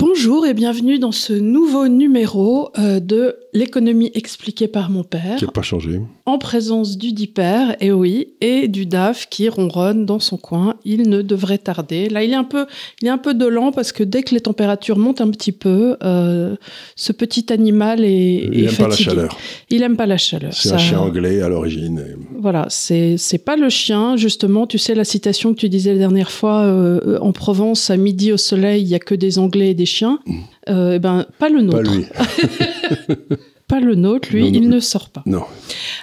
Bonjour et bienvenue dans ce nouveau numéro de l'économie expliquée par mon père. Qui n'a pas changé. En présence du dit-père, et oui, et du DAF qui ronronne dans son coin. Il ne devrait tarder. Là, il est un peu dolent parce que dès que les températures montent un petit peu, ce petit animal est Il n'aime pas la fatigué. chaleur. Il n'aime pas la chaleur. C'est un chien anglais à l'origine. Voilà, c'est pas le chien. Justement, tu sais la citation que tu disais la dernière fois, en Provence, à midi au soleil, il n'y a que des Anglais et des chiens. Pas le nôtre. Pas lui. Pas le nôtre, lui, il ne sort pas. Non.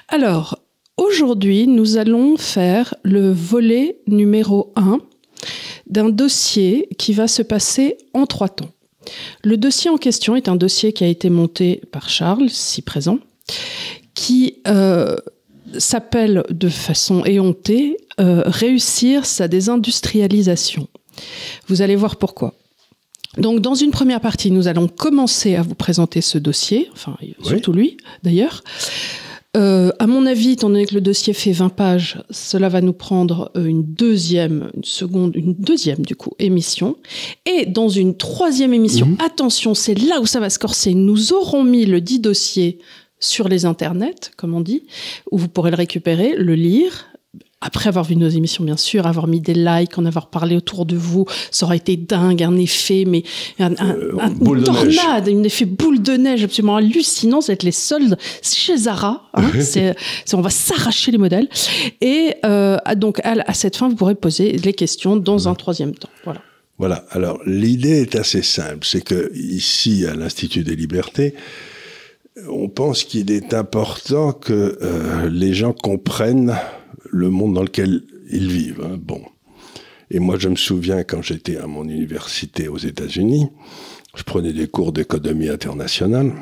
Alors, aujourd'hui, nous allons faire le volet numéro 1 d'un dossier qui va se passer en 3 temps. Le dossier en question est un dossier qui a été monté par Charles, ici présent, qui s'appelle de façon éhontée « Réussir sa désindustrialisation ». Vous allez voir pourquoi. Donc, dans une première partie, nous allons commencer à vous présenter ce dossier, enfin, surtout lui, d'ailleurs. À mon avis, étant donné que le dossier fait 20 pages, cela va nous prendre une deuxième émission. Et dans une troisième émission, attention, c'est là où ça va se corser, nous aurons mis le dit dossier sur les internets, comme on dit, où vous pourrez le récupérer, le lire. Après avoir vu nos émissions, bien sûr, avoir mis des likes, en avoir parlé autour de vous, ça aurait été dingue, un effet, mais une tornade, un effet boule de neige absolument hallucinant. Ça va être les soldes chez Zara. Hein, on va s'arracher les modèles. Et donc, à cette fin, vous pourrez poser les questions dans un troisième temps. Voilà. Voilà. Alors, l'idée est assez simple. C'est que ici, à l'Institut des Libertés, on pense qu'il est important que les gens comprennent le monde dans lequel ils vivent. Hein. Bon. Et moi, je me souviens, quand j'étais à mon université aux États-Unis, je prenais des cours d'économie internationale,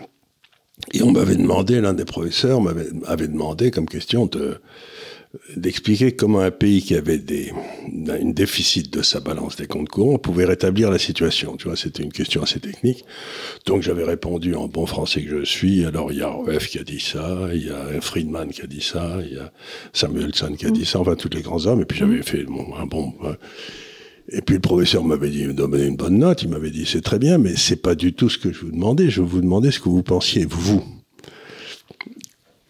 et on m'avait demandé, l'un des professeurs m'avait demandé comme question d'expliquer comment un pays qui avait une déficit de sa balance des comptes courants pouvait rétablir la situation. Tu vois, c'était une question assez technique. Donc j'avais répondu en bon français que je suis. Alors il y a Rueff qui a dit ça, il y a Friedman qui a dit ça, il y a Samuelson qui a dit ça, enfin tous les grands hommes. Et puis j'avais fait un bon. Et puis le professeur m'avait donné une bonne note. Il m'avait dit c'est très bien, mais c'est pas du tout ce que je vous demandais. Je vous demandais ce que vous pensiez, vous.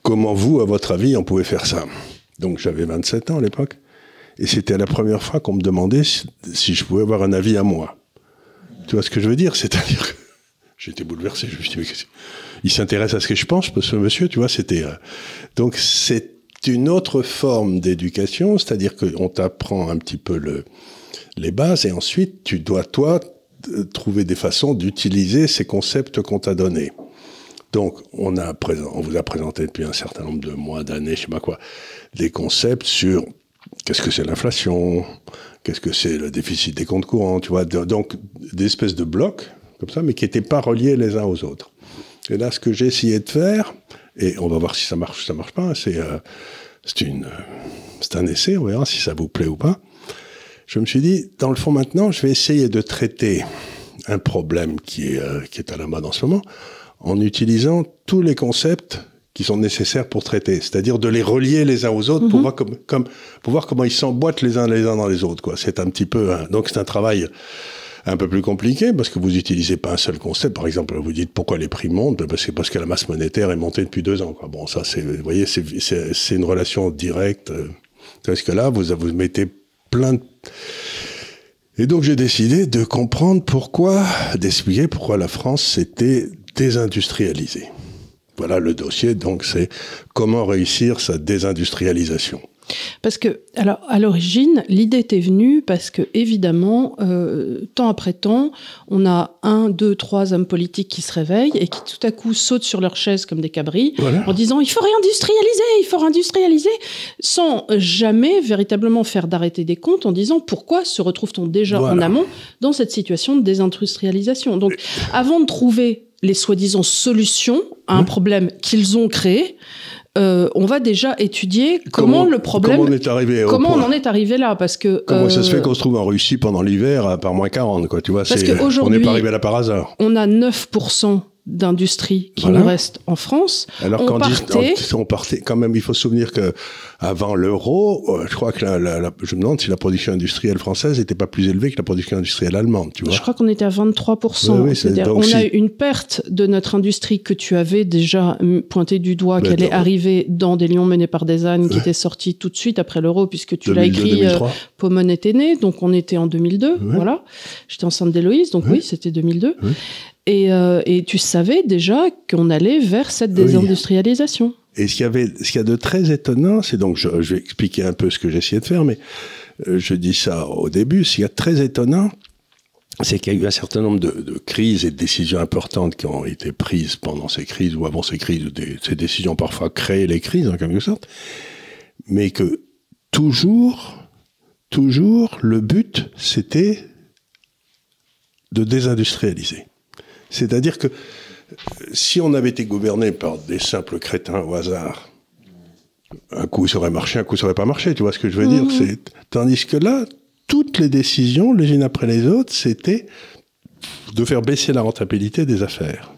Comment vous, à votre avis, on pouvait faire ça? Donc j'avais 27 ans à l'époque, et c'était la première fois qu'on me demandait si je pouvais avoir un avis à moi. Tu vois ce que je veux dire? C'est-à-dire que j'étais bouleversé, je me suis dit, mais il s'intéresse à ce que je pense, ce monsieur, tu vois, c'était... Donc c'est une autre forme d'éducation, c'est-à-dire qu'on t'apprend un petit peu les bases, et ensuite tu dois, toi, trouver des façons d'utiliser ces concepts qu'on t'a donnés. Donc, on vous a présenté depuis un certain nombre de mois, d'années, je sais pas quoi, des concepts sur qu'est-ce que c'est l'inflation, qu'est-ce que c'est le déficit des comptes courants, tu vois, donc des espèces de blocs comme ça, mais qui n'étaient pas reliés les uns aux autres. Et là, ce que j'ai essayé de faire, et on va voir si ça marche ou ça marche pas, c'est un essai, on verra si ça vous plaît ou pas. Je me suis dit, dans le fond maintenant, je vais essayer de traiter un problème qui est à la mode en ce moment, en utilisant tous les concepts qui sont nécessaires pour traiter, c'est-à-dire de les relier les uns aux autres pour voir comment ils s'emboîtent les uns dans les autres, quoi. C'est un petit peu, donc c'est un travail un peu plus compliqué parce que vous n'utilisez pas un seul concept. Par exemple, vous dites pourquoi les prix montent, parce que la masse monétaire est montée depuis 2 ans, quoi. Bon, ça, vous voyez, c'est une relation directe. Parce que là, vous mettez plein de... Et donc j'ai décidé de comprendre d'expliquer pourquoi la France s'était désindustrialisée. Voilà le dossier, donc c'est comment réussir sa désindustrialisation. Parce que, alors, à l'origine, l'idée était venue parce que, évidemment, temps après temps, on a 1, 2, 3 hommes politiques qui se réveillent et qui, tout à coup, sautent sur leur chaise comme des cabris, en disant « il faut réindustrialiser », sans jamais véritablement faire d'arrêter des comptes, en disant « pourquoi se retrouve-t-on déjà en amont dans cette situation de désindustrialisation ?» Donc, avant de trouver les soi-disant solutions à un problème qu'ils ont créé, on va déjà étudier comment le problème... Comment on en est arrivé là, parce que... Comment ça se fait qu'on se trouve en Russie pendant l'hiver à par moins 40, quoi, tu vois, on n'est pas arrivé là par hasard. On a 9% d'industrie qui nous reste en France. Alors on partait quand même, il faut se souvenir que avant l'euro, je crois que je me demande si la production industrielle française n'était pas plus élevée que la production industrielle allemande, tu vois. Je crois qu'on était à 23%. Oui, c'est-à-dire on a eu une perte de notre industrie que tu avais déjà pointé du doigt, qu'elle est arrivée dans Des lions menés par des ânes, qui était sortie tout de suite après l'euro, puisque tu l'as écrit, Pomone était né, donc on était en 2002, voilà. J'étais enceinte d'Héloïse, donc oui, c'était 2002. Oui. Et tu savais déjà qu'on allait vers cette désindustrialisation. Et ce qu'il y a de très étonnant, c'est donc, je vais expliquer un peu ce que j'essayais de faire, mais je dis ça au début, ce qu'il y a de très étonnant, c'est qu'il y a eu un certain nombre de crises et de décisions importantes qui ont été prises pendant ces crises ou avant ces crises, ces décisions ont parfois créé les crises en quelque sorte, mais que toujours, le but, c'était de désindustrialiser. C'est-à-dire que si on avait été gouverné par des simples crétins au hasard, un coup ça aurait marché, un coup ça aurait pas marché, tu vois ce que je veux dire ? Tandis que là, toutes les décisions, les unes après les autres, c'était de faire baisser la rentabilité des affaires.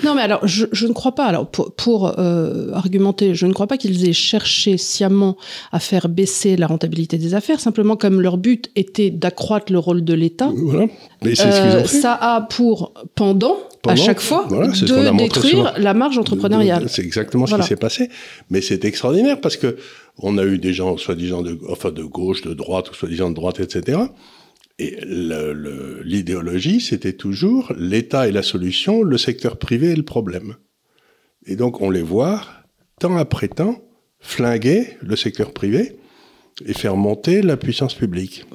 Non, mais alors, je ne crois pas, alors pour argumenter, je ne crois pas qu'ils aient cherché sciemment à faire baisser la rentabilité des affaires, simplement comme leur but était d'accroître le rôle de l'État. Voilà. Mais c'est ce qu'ils ont fait. Ça a pour pendant à chaque fois, de détruire la marge entrepreneuriale. C'est exactement ce qui s'est passé. Mais c'est extraordinaire parce que on a eu des gens, soi-disant de gauche, de droite, ou soi-disant de droite, etc. Et l'idéologie, c'était toujours l'État est la solution, le secteur privé est le problème. Et donc, on les voit, temps après temps, flinguer le secteur privé et faire monter la puissance publique.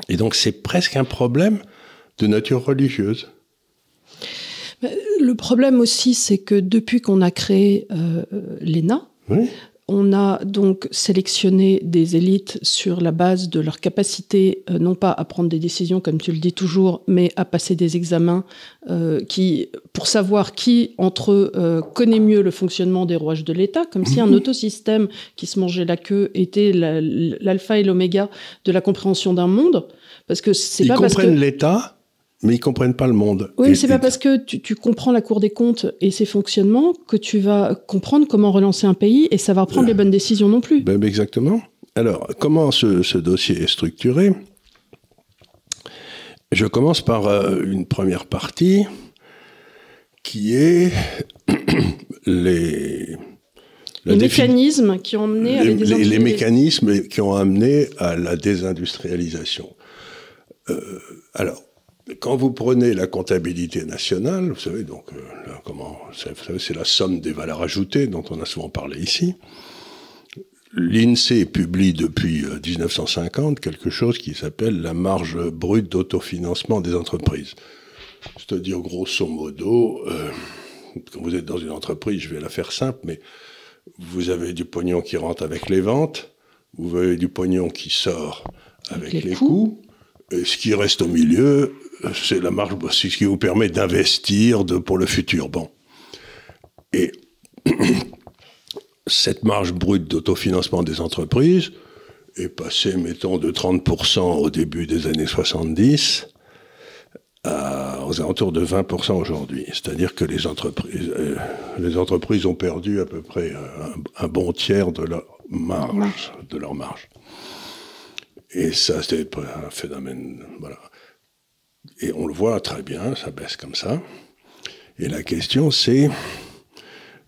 Et donc, c'est presque un problème de nature religieuse. Le problème aussi, c'est que depuis qu'on a créé l'ENA, on a donc sélectionné des élites sur la base de leur capacité, non pas à prendre des décisions, comme tu le dis toujours, mais à passer des examens pour savoir qui, entre eux, connaît mieux le fonctionnement des rouages de l'État, comme si un autosystème qui se mangeait la queue était l'alpha et l'oméga de la compréhension d'un monde. Parce que c'est pas parce que... Ils comprennent l'État, mais ils comprennent pas le monde. Oui, mais c'est pas parce que tu comprends la Cour des comptes et ses fonctionnements que tu vas comprendre comment relancer un pays et savoir prendre les bonnes décisions non plus. Ben exactement. Alors, comment ce dossier est structuré ? Je commence par une première partie qui est les mécanismes qui ont amené à les mécanismes qui ont amené à la désindustrialisation. Alors, quand vous prenez la comptabilité nationale, vous savez, donc, c'est la somme des valeurs ajoutées dont on a souvent parlé ici. L'INSEE publie depuis 1950 quelque chose qui s'appelle la marge brute d'autofinancement des entreprises. C'est-à-dire, grosso modo, quand vous êtes dans une entreprise, je vais la faire simple, mais vous avez du pognon qui rentre avec les ventes, vous avez du pognon qui sort avec les coûts, et ce qui reste au milieu, c'est la marge, c'est ce qui vous permet d'investir pour le futur. Bon. Et cette marge brute d'autofinancement des entreprises est passée, mettons, de 30% au début des années 70 aux alentours de 20% aujourd'hui. C'est-à-dire que les entreprises ont perdu à peu près un bon tiers de leur marge. Et ça, c'est un phénomène, voilà. Et on le voit très bien, ça baisse comme ça. Et la question, c'est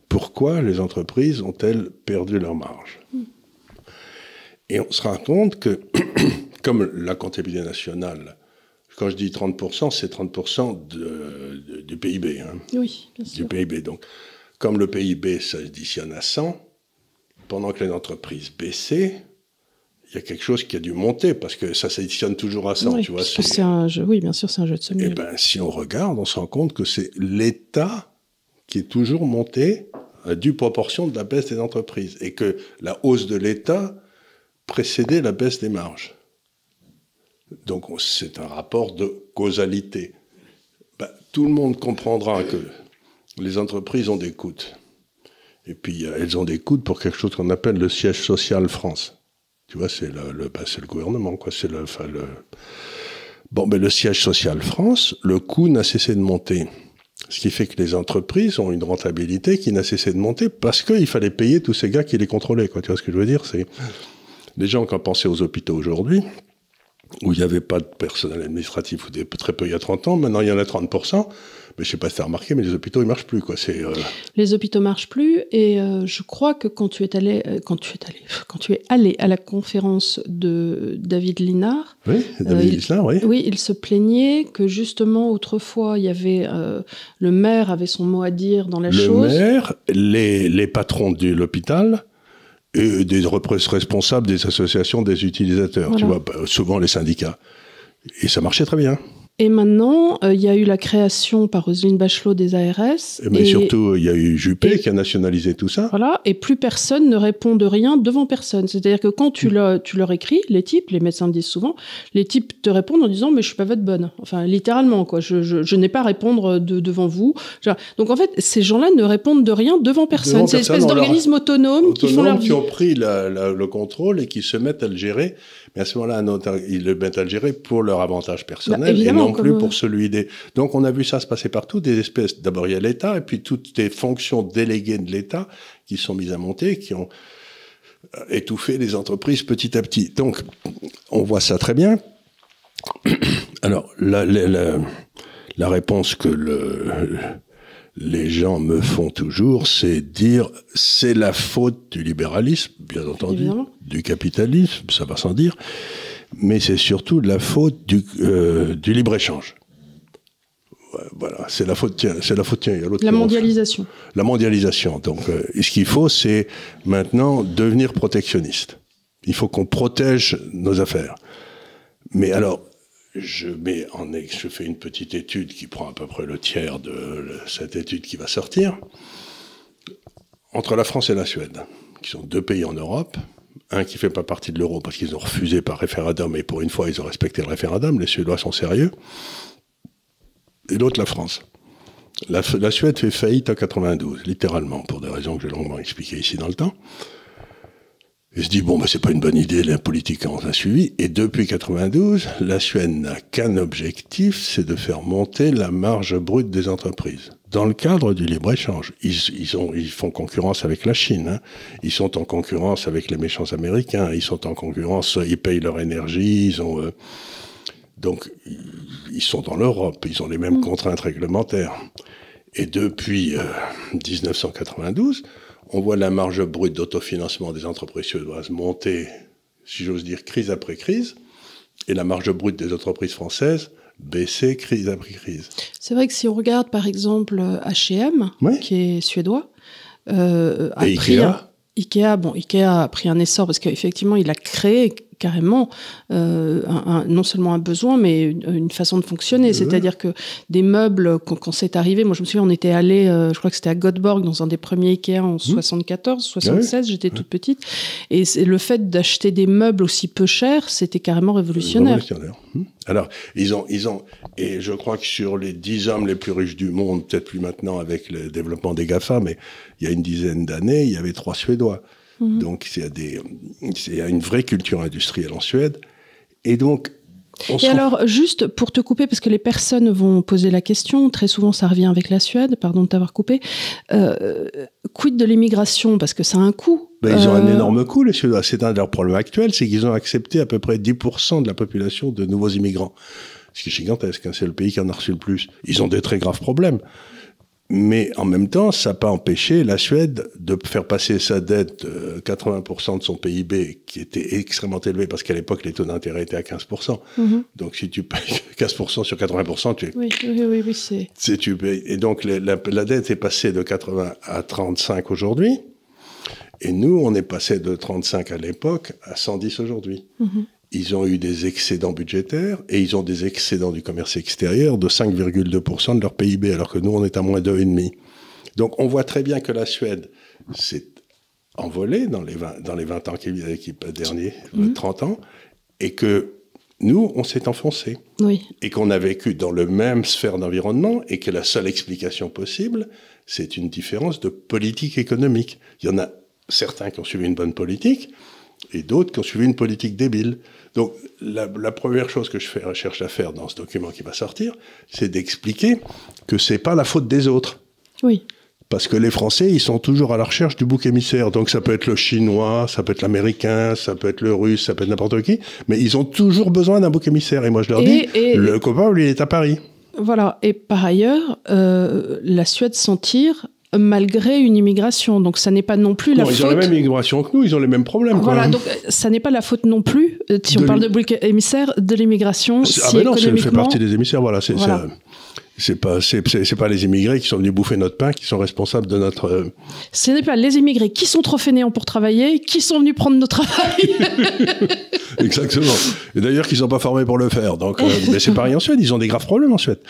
pourquoi les entreprises ont-elles perdu leur marge ? Et on se rend compte que, comme la comptabilité nationale, quand je dis 30%, c'est 30% du PIB. Hein, oui, bien sûr. Du PIB. Donc, comme le PIB s'additionne à 100, pendant que les entreprises baissaient, il y a quelque chose qui a dû monter, parce que ça s'additionne toujours à 100, oui, tu vois. C'est un jeu, oui, bien sûr, c'est un jeu de somme. Eh bien, si on regarde, on se rend compte que c'est l'État qui est toujours monté à due proportion de la baisse des entreprises, et que la hausse de l'État précédait la baisse des marges. Donc, c'est un rapport de causalité. Ben, tout le monde comprendra que les entreprises ont des coûts. Et puis, elles ont des coûts pour quelque chose qu'on appelle le siège social France. Tu vois, c'est le gouvernement, quoi. C'est Bon, ben, le siège social France, le coût n'a cessé de monter. Ce qui fait que les entreprises ont une rentabilité qui n'a cessé de monter parce qu'il fallait payer tous ces gars qui les contrôlaient, quoi. Tu vois ce que je veux dire? C'est les gens qui ont pensé aux hôpitaux aujourd'hui, où il n'y avait pas de personnel administratif, ou très peu il y a 30 ans, maintenant il y en a 30%. Mais je sais pas si tu as remarqué, mais les hôpitaux, ils marchent plus, quoi. Les hôpitaux marchent plus, et je crois que quand tu es allé à la conférence de David Linard, oui, oui, il se plaignait que justement autrefois il y avait le maire avait son mot à dire dans la chose. Le maire, les patrons de l'hôpital et des responsables des associations des utilisateurs, voilà. Tu vois, souvent les syndicats, et ça marchait très bien. Et maintenant, il y a eu la création par Roselyne Bachelot des ARS. Mais surtout, il y a eu Juppé qui a nationalisé tout ça. Voilà, et plus personne ne répond de rien devant personne. C'est-à-dire que quand tu leur écris, les types, les médecins le disent souvent, les types te répondent en disant « mais je suis pas votre bonne ». Enfin, littéralement, quoi. Je n'ai pas à répondre devant vous. Donc en fait, ces gens-là ne répondent de rien devant personne. C'est une espèce d'organismes autonomes qui font leur vie. Qui ont pris le contrôle et qui se mettent à le gérer. Mais à ce moment-là, ils le mettent à le gérer pour leur avantage personnel et non plus pour celui des... Donc on a vu ça se passer partout, des espèces... D'abord il y a l'État et puis toutes les fonctions déléguées de l'État qui sont mises à monter, qui ont étouffé les entreprises petit à petit. Donc on voit ça très bien. Alors la réponse que les gens me font toujours, c'est dire c'est la faute du libéralisme, bien entendu, évidemment. Du capitalisme, ça va sans dire, mais c'est surtout de la faute du libre-échange. Voilà, c'est la faute, tiens, il y a l'autre. La mondialisation. La mondialisation. Donc, ce qu'il faut, c'est maintenant devenir protectionniste. Il faut qu'on protège nos affaires. Mais alors, je fais une petite étude qui prend à peu près le tiers de cette étude qui va sortir. Entre la France et la Suède, qui sont deux pays en Europe, un qui ne fait pas partie de l'euro parce qu'ils ont refusé par référendum, et pour une fois, ils ont respecté le référendum, les Suédois sont sérieux, et l'autre, la France. La Suède fait faillite en 92, littéralement, pour des raisons que j'ai longuement expliquées ici dans le temps. Et se dit, bon, c'est pas une bonne idée, la politique on a suivi. Et depuis 92, la Suède n'a qu'un objectif, c'est de faire monter la marge brute des entreprises. Dans le cadre du libre-échange. Ils font concurrence avec la Chine, hein. Ils sont en concurrence avec les méchants Américains. Ils sont en concurrence, ils payent leur énergie, donc, ils sont dans l'Europe, ils ont les mêmes contraintes réglementaires. Et depuis 1992, on voit la marge brute d'autofinancement des entreprises suédoises monter, si j'ose dire, crise après crise, et la marge brute des entreprises françaises baisser crise après crise. C'est vrai que si on regarde par exemple H&M, oui, qui est suédois, Ikea a pris un essor parce qu'effectivement il a créé carrément non seulement un besoin, mais une façon de fonctionner. C'est-à-dire que des meubles, quand c'est arrivé, moi je me souviens, on était allé, je crois que c'était à Göteborg, dans un des premiers Ikea en 74, 76, j'étais toute petite, et le fait d'acheter des meubles aussi peu chers, c'était carrément révolutionnaire. Alors, ils ont, et je crois que sur les 10 hommes les plus riches du monde, peut-être plus maintenant avec le développement des GAFA, mais il y a une dizaine d'années, il y avait 3 Suédois. Donc, il y a une vraie culture industrielle en Suède. Et donc... alors, juste pour te couper, parce que les personnes vont poser la question, très souvent ça revient avec la Suède, pardon de t'avoir coupé, quid de l'immigration, parce que ça a un coût. Ils ont un énorme coût, les Suédois. C'est un de leurs problèmes actuels, c'est qu'ils ont accepté à peu près 10% de la population de nouveaux immigrants. Ce qui est gigantesque, hein, c'est le pays qui en a reçu le plus. Ils ont des très graves problèmes. Mais en même temps, ça n'a pas empêché la Suède de faire passer sa dette 80% de son PIB, qui était extrêmement élevé, parce qu'à l'époque, les taux d'intérêt étaient à 15%. Donc, si tu payes 15% sur 80%, tu... Oui, c'est... Tu payes. Et donc, la dette est passée de 80 à 35 aujourd'hui. Et nous, on est passé de 35 à l'époque à 110 aujourd'hui. Ils ont eu des excédents budgétaires et ils ont des excédents du commerce extérieur de 5,2% de leur PIB, alors que nous, on est à moins 2,5%. Donc, on voit très bien que la Suède s'est envolée dans les 20 ans derniers, 30 ans, et que nous, on s'est enfoncé. Oui. Et qu'on a vécu dans le même sphère d'environnement et que la seule explication possible, c'est une différence de politique économique. Il y en a certains qui ont suivi une bonne politique, et d'autres qui ont suivi une politique débile. Donc, la première chose que je cherche à faire dans ce document qui va sortir, c'est d'expliquer que c'est pas la faute des autres. Oui. Parce que les Français, ils sont toujours à la recherche du bouc émissaire. Donc, ça peut être le Chinois, ça peut être l'Américain, ça peut être le Russe, ça peut être n'importe qui. Mais ils ont toujours besoin d'un bouc émissaire. Et moi, je leur dis, le coupable, il est à Paris. Voilà. Et par ailleurs, la Suède s'en tire malgré une immigration. Donc, ça n'est pas non plus la faute... Ils ont la même immigration que nous, ils ont les mêmes problèmes. Voilà, donc ça n'est pas la faute non plus, si on parle de bouc émissaire, de l'immigration. Ah ben non, ça fait partie des émissaires, voilà. C'est pas les immigrés qui sont venus bouffer notre pain qui sont responsables de notre... Ce n'est pas les immigrés qui sont trop fainéants pour travailler, qui sont venus prendre notre travail. Exactement. Et d'ailleurs, qui ne sont pas formés pour le faire. Donc, mais c'est pareil en Suède, ils ont des graves problèmes en Suède.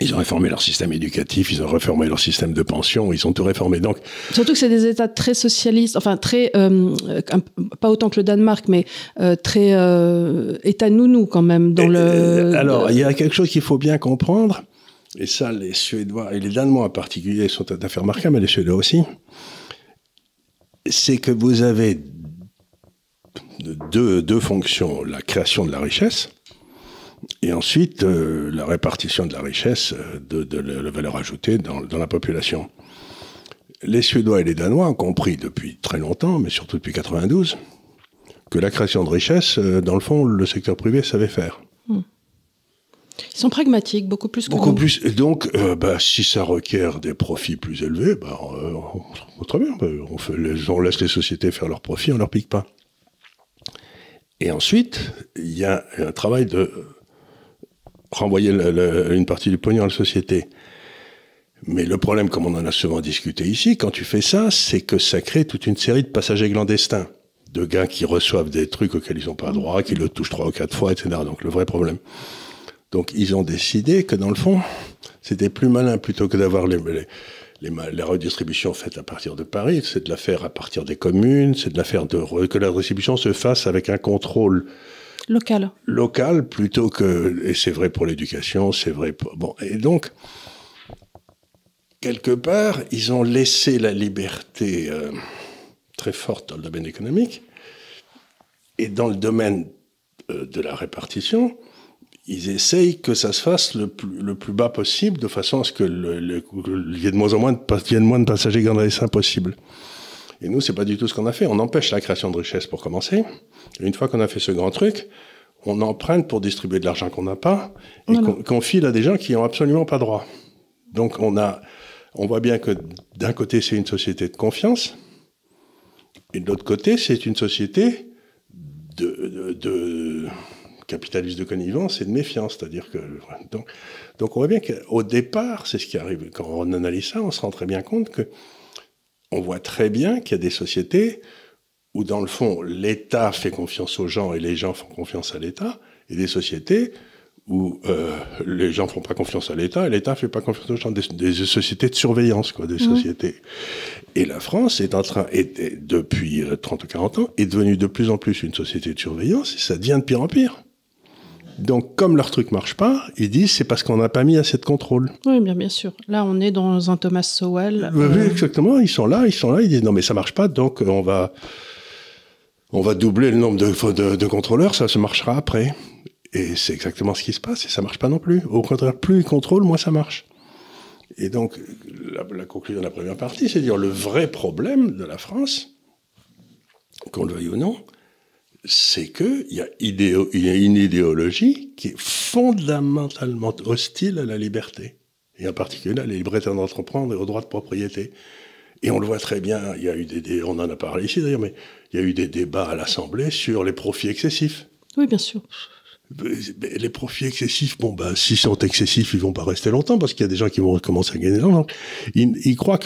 Ils ont réformé leur système éducatif, ils ont réformé leur système de pension, ils ont tout réformé. Donc, surtout que c'est des États très socialistes, enfin très, pas autant que le Danemark, mais très État nounou quand même. Alors, il y a quelque chose qu'il faut bien comprendre, et ça, les Suédois et les Danois en particulier sont tout à fait remarquables, mais les Suédois aussi, c'est que vous avez deux fonctions, la création de la richesse, et ensuite, la répartition de la richesse, de la valeur ajoutée dans la population. Les Suédois et les Danois ont compris depuis très longtemps, mais surtout depuis 92, que la création de richesse, dans le fond, le secteur privé savait faire. Ils sont pragmatiques, beaucoup plus que beaucoup nous. Plus. Et donc, si ça requiert des profits plus élevés, très bien, on laisse les sociétés faire leurs profits, on leur pique pas. Et ensuite, il y a un travail de renvoyer une partie du pognon à la société. Mais le problème, comme on en a souvent discuté ici, quand tu fais ça, c'est que ça crée toute une série de passagers clandestins, de gars qui reçoivent des trucs auxquels ils n'ont pas droit, qui le touchent 3 ou 4 fois, etc. Donc le vrai problème. Donc ils ont décidé que dans le fond, c'était plus malin, plutôt que d'avoir la redistribution faite à partir de Paris, c'est de la faire à partir des communes, c'est de la faire que la redistribution se fasse avec un contrôle local plutôt que, et c'est vrai pour l'éducation, c'est vrai pour, bon, et donc, quelque part, ils ont laissé la liberté très forte dans le domaine économique, et dans le domaine de la répartition, ils essayent que ça se fasse le plus bas possible, de façon à ce que il y ait de moins en moins de passagers clandestins possible. Et nous, c'est pas du tout ce qu'on a fait. On empêche la création de richesse pour commencer. Et une fois qu'on a fait ce grand truc, on emprunte pour distribuer de l'argent qu'on n'a pas et qu'on file à des gens qui n'ont absolument pas droit. Donc on voit bien que d'un côté, c'est une société de confiance et de l'autre côté, c'est une société de capitalisme de connivence et de méfiance. C'est-à-dire que donc on voit bien qu'au départ, c'est ce qui arrive. Quand on analyse ça, on se rend très bien compte que on voit très bien qu'il y a des sociétés où, dans le fond, l'État fait confiance aux gens et les gens font confiance à l'État, et des sociétés où les gens font pas confiance à l'État et l'État fait pas confiance aux gens, des sociétés de surveillance, quoi, des sociétés. Et la France est en train, depuis 30 ou 40 ans, est devenue de plus en plus une société de surveillance, et ça devient de pire en pire. Donc, comme leur truc marche pas, ils disent c'est parce qu'on n'a pas mis assez de contrôle. Oui, bien sûr. Là, on est dans un Thomas Sowell. Oui, exactement. Ils sont là, ils disent non, mais ça marche pas, donc on va doubler le nombre de contrôleurs, ça se marchera après. Et c'est exactement ce qui se passe, et ça marche pas non plus. Au contraire, plus ils contrôlent, moins ça marche. Et donc, la conclusion de la première partie, c'est de dire le vrai problème de la France, qu'on le veuille ou non, c'est qu'il y a une idéologie qui est fondamentalement hostile à la liberté, et en particulier à la liberté d'entreprendre et au droit de propriété. Et on le voit très bien, il y a eu on en a parlé ici d'ailleurs, mais il y a eu des débats à l'Assemblée sur les profits excessifs. Oui, bien sûr. Les profits excessifs, s'ils sont excessifs, ils vont pas rester longtemps, parce qu'il y a des gens qui vont commencer à gagner de l'argent. Ils croient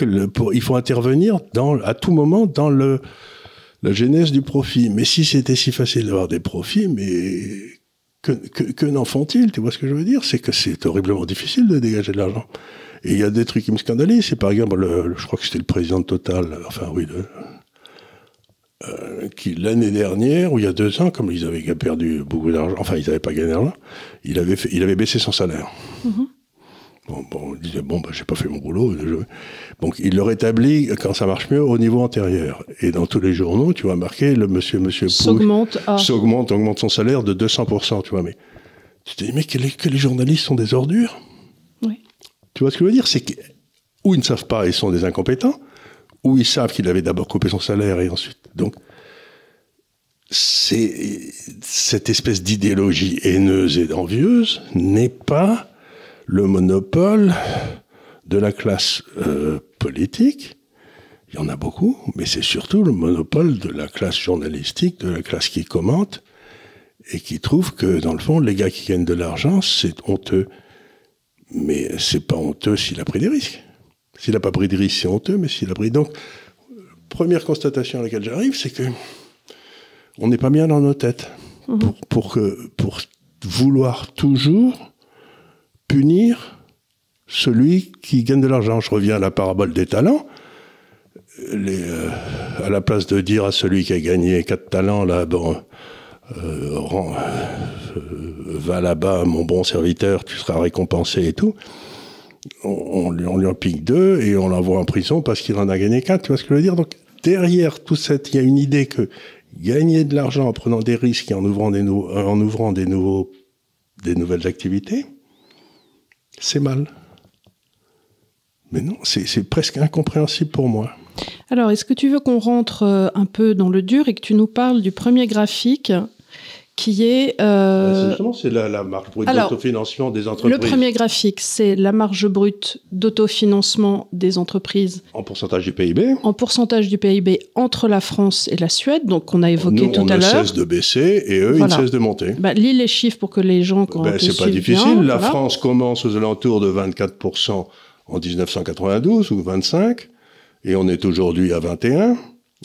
il faut intervenir à tout moment dans la genèse du profit. Mais si c'était si facile d'avoir des profits, mais que n'en font-ils? Tu vois ce que je veux dire? C'est que c'est horriblement difficile de dégager de l'argent. Et il y a des trucs qui me scandalisent. C'est par exemple, je crois que c'était le président de Total, qui l'année dernière, ou il y a 2 ans, comme ils avaient perdu beaucoup d'argent, enfin ils n'avaient pas gagné d'argent, il avait baissé son salaire. Bon, il disait, j'ai pas fait mon boulot. Donc, il le rétablit, quand ça marche mieux, au niveau antérieur. Et dans tous les journaux, tu vois marqué, le monsieur Pouche augmente son salaire de 200%, tu vois. Mais tu te dis, mais que les journalistes sont des ordures. Oui. Tu vois ce que je veux dire? C'est que, ou ils ne savent pas, ils sont des incompétents, ou ils savent qu'il avait d'abord coupé son salaire et ensuite. Donc, cette espèce d'idéologie haineuse et envieuse n'est pas le monopole de la classe politique. Il y en a beaucoup, mais c'est surtout le monopole de la classe journalistique, de la classe qui commente, et qui trouve que, dans le fond, les gars qui gagnent de l'argent, c'est honteux. Mais c'est pas honteux s'il a pris des risques. S'il n'a pas pris de risques, c'est honteux, mais s'il a pris... Donc, première constatation à laquelle j'arrive, c'est que on n'est pas bien dans nos têtes pour vouloir toujours punir celui qui gagne de l'argent. Je reviens à la parabole des talents. À la place de dire à celui qui a gagné 4 talents, là, va là-bas, mon bon serviteur, tu seras récompensé et tout, on lui en pique 2 et on l'envoie en prison parce qu'il en a gagné 4, tu vois ce que je veux dire? Donc, derrière tout ça, il y a une idée que gagner de l'argent en prenant des risques et en ouvrant des nouvelles activités, c'est mal. Mais non, c'est presque incompréhensible pour moi. Alors, est-ce que tu veux qu'on rentre un peu dans le dur et que tu nous parles du premier graphique qui est... Justement, c'est la marge brute d'autofinancement des entreprises. Le premier graphique, c'est la marge brute d'autofinancement des entreprises. En pourcentage du PIB. En pourcentage du PIB entre la France et la Suède, donc qu'on a évoqué tout à l'heure. On ne cesse de baisser et eux, ils ne cessent de monter. Lis les chiffres pour que les gens... C'est pas difficile. La France commence aux alentours de 24% en 1992 ou 25%, et on est aujourd'hui à 21%.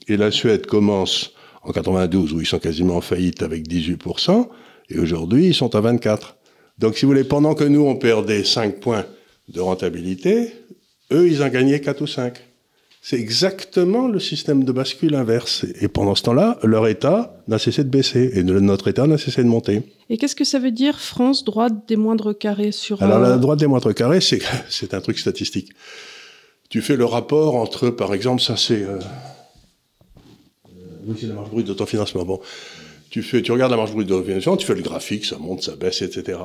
Et la Suède commence en 92, où ils sont quasiment en faillite avec 18%, et aujourd'hui, ils sont à 24%. Donc, si vous voulez, pendant que nous, on perdait 5 points de rentabilité, eux, ils en gagnaient 4 ou 5. C'est exactement le système de bascule inverse. Et pendant ce temps-là, leur État n'a cessé de baisser, et notre État n'a cessé de monter. Et qu'est-ce que ça veut dire, France, droite des moindres carrés sur... Alors, la droite des moindres carrés, c'est un truc statistique. Tu fais le rapport entre, par exemple, ça c'est... Oui, c'est la marge brute d'autofinancement. Bon, tu regardes la marge brute d'autofinancement, tu fais le graphique, ça monte, ça baisse, etc.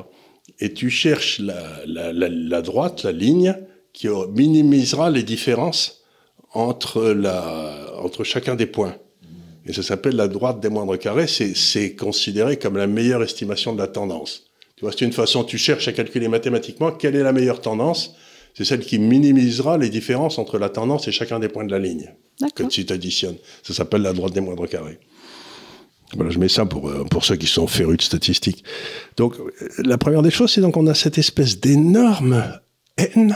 Et tu cherches la droite, la ligne, qui minimisera les différences entre chacun des points. Et ça s'appelle la droite des moindres carrés. C'est considéré comme la meilleure estimation de la tendance. Tu vois, c'est une façon, tu cherches à calculer mathématiquement quelle est la meilleure tendance. C'est celle qui minimisera les différences entre la tendance et chacun des points de la ligne. Que tu t'additionnes. Ça s'appelle la droite des moindres carrés. Voilà, je mets ça pour ceux qui sont férus de statistiques. Donc, la première des choses, c'est donc on a cette espèce d'énorme haine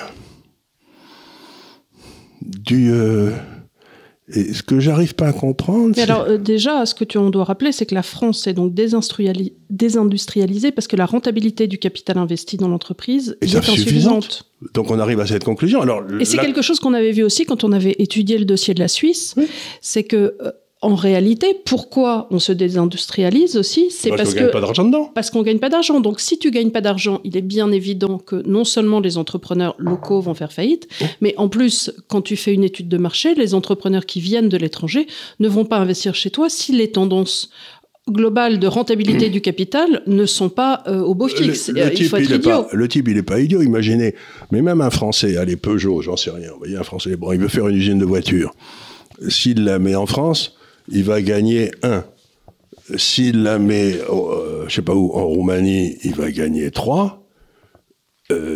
et ce que j'arrive pas à comprendre... Alors, déjà, ce que on doit rappeler, c'est que la France est donc désindustrialisée parce que la rentabilité du capital investi dans l'entreprise est insuffisante. Donc, on arrive à cette conclusion. Alors, et c'est quelque chose qu'on avait vu aussi quand on avait étudié le dossier de la Suisse. Oui. C'est que... En réalité, pourquoi on se désindustrialise aussi, c'est parce qu'on gagne pas d'argent dedans. Parce qu'on gagne pas d'argent. Donc, si tu gagnes pas d'argent, il est bien évident que non seulement les entrepreneurs locaux vont faire faillite, mais en plus, quand tu fais une étude de marché, les entrepreneurs qui viennent de l'étranger ne vont pas investir chez toi si les tendances globales de rentabilité du capital ne sont pas au beau fixe. Il faut être idiot. Le type, il est pas idiot. Imaginez, mais même un Français, allez, Peugeot, j'en sais rien. Vous voyez, un Français, bon, il veut faire une usine de voitures. S'il la met en France, il va gagner 1. S'il la met, je sais pas où, en Roumanie, il va gagner 3.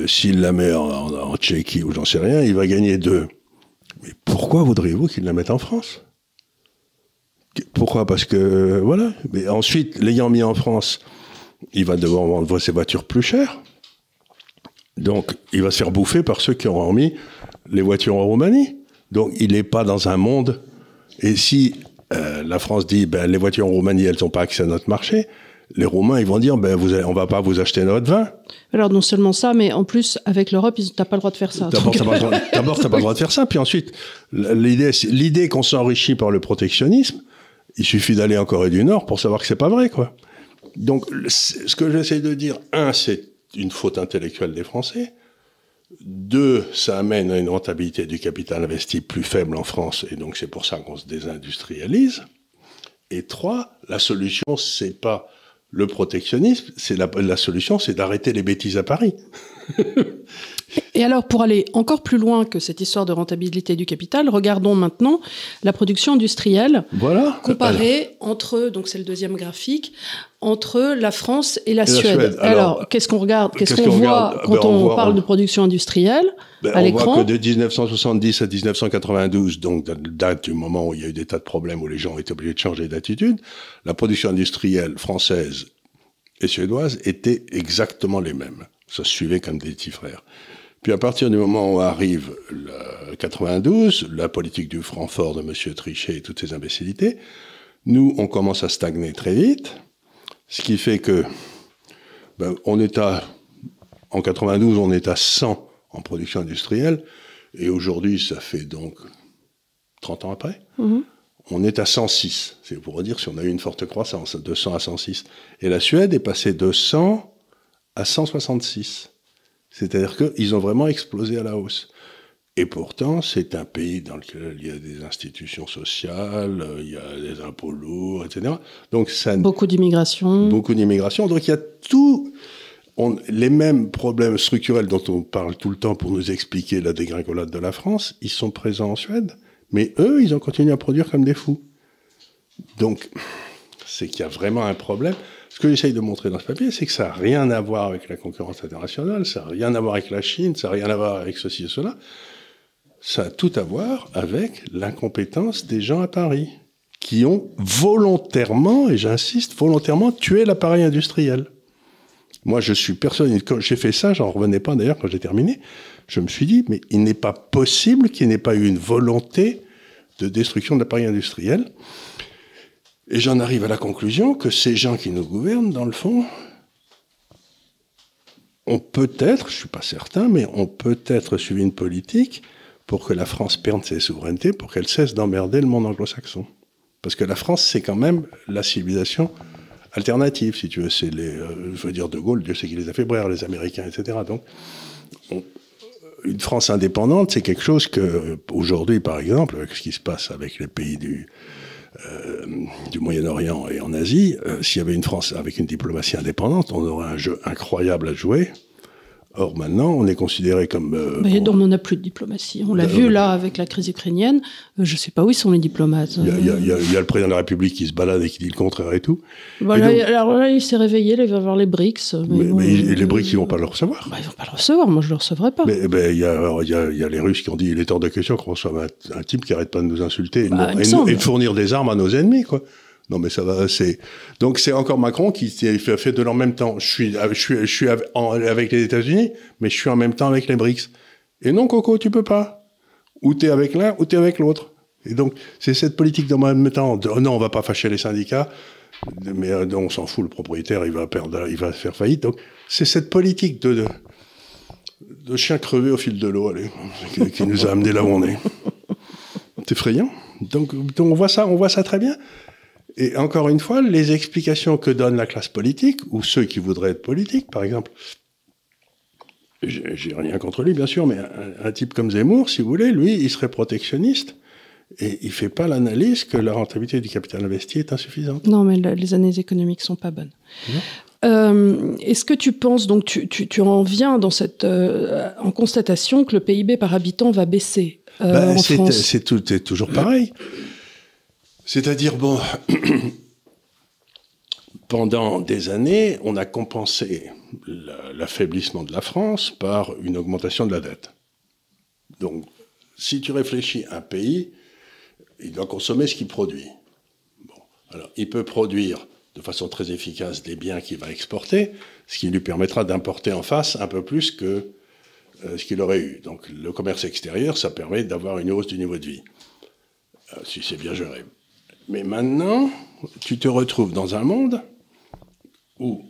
S'il la met en Tchéquie ou j'en sais rien, il va gagner 2. Mais pourquoi voudriez-vous qu'il la mette en France? Pourquoi? Parce que, voilà. Mais ensuite, l'ayant mis en France, il va devoir vendre ses voitures plus chères. Donc, il va se faire bouffer par ceux qui auront mis les voitures en Roumanie. Donc, il n'est pas dans un monde... Et si... la France dit, les voitures en Roumanie, elles n'ont pas accès à notre marché. Les Roumains, ils vont dire, on va pas vous acheter notre vin. Alors, non seulement ça, mais en plus, avec l'Europe, t'as pas le droit de faire ça. D'abord, t'as pas le droit de faire ça. Puis ensuite, l'idée qu'on s'enrichit par le protectionnisme, il suffit d'aller en Corée du Nord pour savoir que c'est pas vrai, quoi. Donc, ce que j'essaie de dire, c'est une faute intellectuelle des Français. 2, ça amène à une rentabilité du capital investi plus faible en France, et donc c'est pour ça qu'on se désindustrialise. Et 3, la solution, c'est pas le protectionnisme, c'est la solution, c'est d'arrêter les bêtises à Paris. Et alors, pour aller encore plus loin que cette histoire de rentabilité du capital, regardons maintenant la production industrielle, voilà. Comparée entre, donc c'est le deuxième graphique, entre la France et la Suède. Alors, qu'est-ce qu'on regarde, qu'est-ce qu'on voit quand on parle de production industrielle à l'écran? On voit que de 1970 à 1992, donc date du moment où il y a eu des tas de problèmes, où les gens ont été obligés de changer d'attitude, la production industrielle française et suédoise étaient exactement les mêmes. Ça se suivait comme des petits frères. Puis à partir du moment où arrive le 92, la politique du Francfort de M. Trichet et toutes ces imbécilités, nous, on commence à stagner très vite, ce qui fait que en 92, on est à 100 en production industrielle, et aujourd'hui, ça fait donc 30 ans après, on est à 106. C'est pour dire si on a eu une forte croissance, de 100 à 106. Et la Suède est passée de 100 à 166. C'est-à-dire qu'ils ont vraiment explosé à la hausse. Et pourtant, c'est un pays dans lequel il y a des institutions sociales, il y a des impôts lourds, etc. Donc beaucoup d'immigration. Beaucoup d'immigration. Donc il y a les mêmes problèmes structurels dont on parle tout le temps pour nous expliquer la dégringolade de la France, ils sont présents en Suède. Mais eux, ils ont continué à produire comme des fous. Donc, c'est qu'il y a vraiment un problème. Ce que j'essaye de montrer dans ce papier, c'est que ça n'a rien à voir avec la concurrence internationale, ça n'a rien à voir avec la Chine, ça n'a rien à voir avec ceci et cela. Ça a tout à voir avec l'incompétence des gens à Paris, qui ont volontairement, et j'insiste, volontairement tué l'appareil industriel. Moi, je suis persuadé, quand j'ai fait ça, j'en revenais pas d'ailleurs quand j'ai terminé, je me suis dit, mais il n'est pas possible qu'il n'ait pas eu une volonté de destruction de l'appareil industriel. Et j'en arrive à la conclusion que ces gens qui nous gouvernent, dans le fond, ont peut-être, je ne suis pas certain, mais ont peut-être suivi une politique pour que la France perde ses souverainetés, pour qu'elle cesse d'emmerder le monde anglo-saxon. Parce que la France, c'est quand même la civilisation alternative, si tu veux. C'est je veux dire, De Gaulle, Dieu sait qui les a fait brère, les Américains, etc. Donc, une France indépendante, c'est quelque chose que, aujourd'hui, par exemple, avec ce qui se passe avec les pays du Moyen-Orient et en Asie, s'il y avait une France avec une diplomatie indépendante, on aurait un jeu incroyable à jouer. Or, maintenant, on est considéré comme... Mais on n'en a plus de diplomatie. On l'a vu, là, avec la crise ukrainienne. Je ne sais pas où ils sont, les diplomates. Il y a le président de la République qui se balade et qui dit le contraire et tout. Voilà, et donc, alors là, il s'est réveillé, il va voir les BRICS. Mais les BRICS, ils ne vont pas le recevoir. Ils ne vont pas le recevoir, moi je ne le recevrai pas. Mais il y a les Russes qui ont dit, il est hors de question qu'on reçoive un type qui n'arrête pas de nous insulter et de fournir des armes à nos ennemis, quoi. Non, mais ça va, donc c'est encore Macron qui fait de l'en même temps. Je suis avec les États-Unis, mais je suis en même temps avec les BRICS. Et non, Coco, tu peux pas. Ou t'es avec l'un, ou t'es avec l'autre. Et donc, c'est cette politique d'en même temps. Non, on va pas fâcher les syndicats, mais on s'en fout, le propriétaire, il va faire faillite. Donc, c'est cette politique de chien crevé au fil de l'eau, qui nous a amenés là où on est. C'est effrayant. Donc on voit ça très bien. Et encore une fois, les explications que donne la classe politique, ou ceux qui voudraient être politiques, par exemple, j'ai rien contre lui, bien sûr, mais un type comme Zemmour, si vous voulez, lui, il serait protectionniste, et il fait pas l'analyse que la rentabilité du capital investi est insuffisante. Non, mais les analyses économiques sont pas bonnes. Est-ce que tu penses, donc tu en viens dans cette en constatation que le PIB par habitant va baisser en France? C'est toujours pareil. C'est-à-dire, bon, pendant des années, on a compensé l'affaiblissement de la France par une augmentation de la dette. Donc, si tu réfléchis, un pays, il doit consommer ce qu'il produit. Bon, alors, il peut produire de façon très efficace des biens qu'il va exporter, ce qui lui permettra d'importer en face un peu plus que ce qu'il aurait eu. Donc, le commerce extérieur, ça permet d'avoir une hausse du niveau de vie, si c'est bien géré. Mais maintenant, tu te retrouves dans un monde où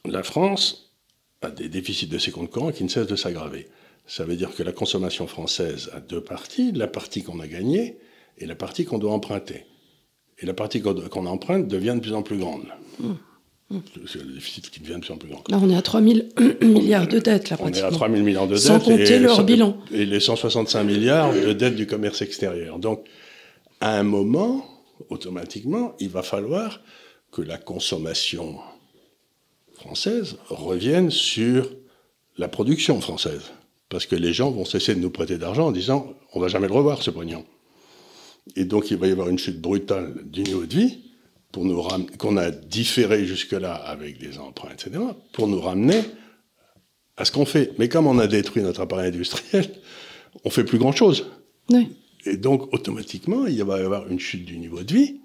la France a des déficits de ses comptes courants qui ne cessent de s'aggraver. Ça veut dire que la consommation française a deux parties, la partie qu'on a gagnée et la partie qu'on doit emprunter. Et la partie qu'on emprunte devient de plus en plus grande. C'est le déficit qui devient de plus en plus grand. Là, on est à 3 000 milliards de dettes, là, pratiquement. On est à 3 000 milliards de dettes. Sans compter leur bilan. Et les 165 milliards de dettes du commerce extérieur. Donc, à un moment, automatiquement, il va falloir que la consommation française revienne sur la production française. Parce que les gens vont cesser de nous prêter d'argent en disant « on va jamais le revoir, ce pognon ». Et donc, il va y avoir une chute brutale du niveau de vie pour nous qu'on a différé jusque-là avec des emprunts, etc., pour nous ramener à ce qu'on fait. Mais comme on a détruit notre appareil industriel, on fait plus grand-chose. Oui. Et donc, automatiquement, il va y avoir une chute du niveau de vie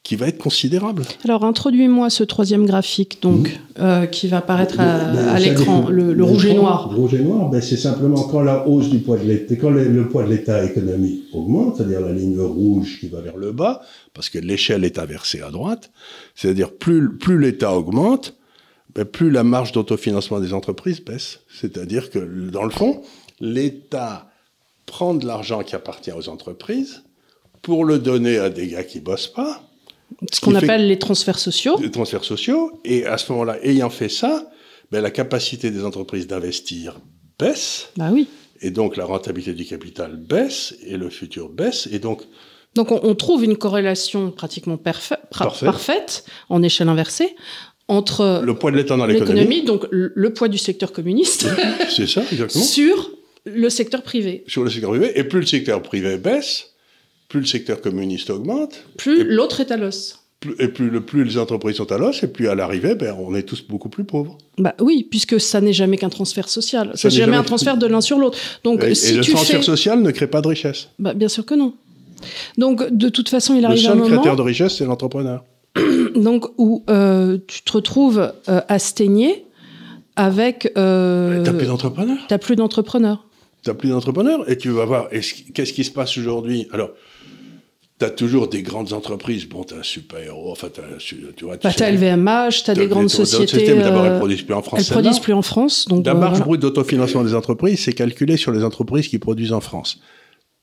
qui va être considérable. Alors, introduis-moi ce troisième graphique, donc, qui va apparaître à l'écran, le rouge et noir. Le rouge et noir, c'est simplement quand la hausse du poids de l'État, quand le poids de l'État économique augmente, c'est-à-dire la ligne rouge qui va vers le bas, parce que l'échelle est inversée à droite, c'est-à-dire plus l'État augmente, plus la marge d'autofinancement des entreprises baisse. C'est-à-dire que, dans le fond, l'État prend de l'argent qui appartient aux entreprises pour le donner à des gars qui bossent pas. Ce qu'on appelle les transferts sociaux. Les transferts sociaux. Et à ce moment-là, ayant fait ça, la capacité des entreprises d'investir baisse. Bah oui. Et donc, la rentabilité du capital baisse et le futur baisse. Et donc on trouve une corrélation pratiquement parfaite, en échelle inversée, entre le poids de l'État dans l'économie, donc le poids du secteur communiste, c'est ça, exactement, sur le secteur privé. Sur le secteur privé. Et plus le secteur privé baisse, plus le secteur communiste augmente. Plus l'autre est à l'os. Et plus les entreprises sont à l'os, et plus à l'arrivée, on est tous beaucoup plus pauvres. Bah oui, puisque ça n'est jamais qu'un transfert social. Ça n'est jamais un transfert de l'un sur l'autre. Donc, et le transfert social ne crée pas de richesse. Bah, bien sûr que non. Donc, de toute façon, il arrive un moment... Le seul créateur de richesse, c'est l'entrepreneur. Donc, où tu te retrouves à se teigner avec... T'as plus d'entrepreneurs. T'as plus d'entrepreneurs. T'as plus d'entrepreneurs, et tu vas voir, qu'est-ce qui se passe aujourd'hui? Alors, t'as toujours des grandes entreprises, t'as un super-héros, enfin, tu vois... T'as LVMH, t'as des grandes sociétés... Mais d'abord, elles produisent plus en France. Elles produisent plus en France, donc... La marge brute d'autofinancement des entreprises, c'est calculé sur les entreprises qui produisent en France.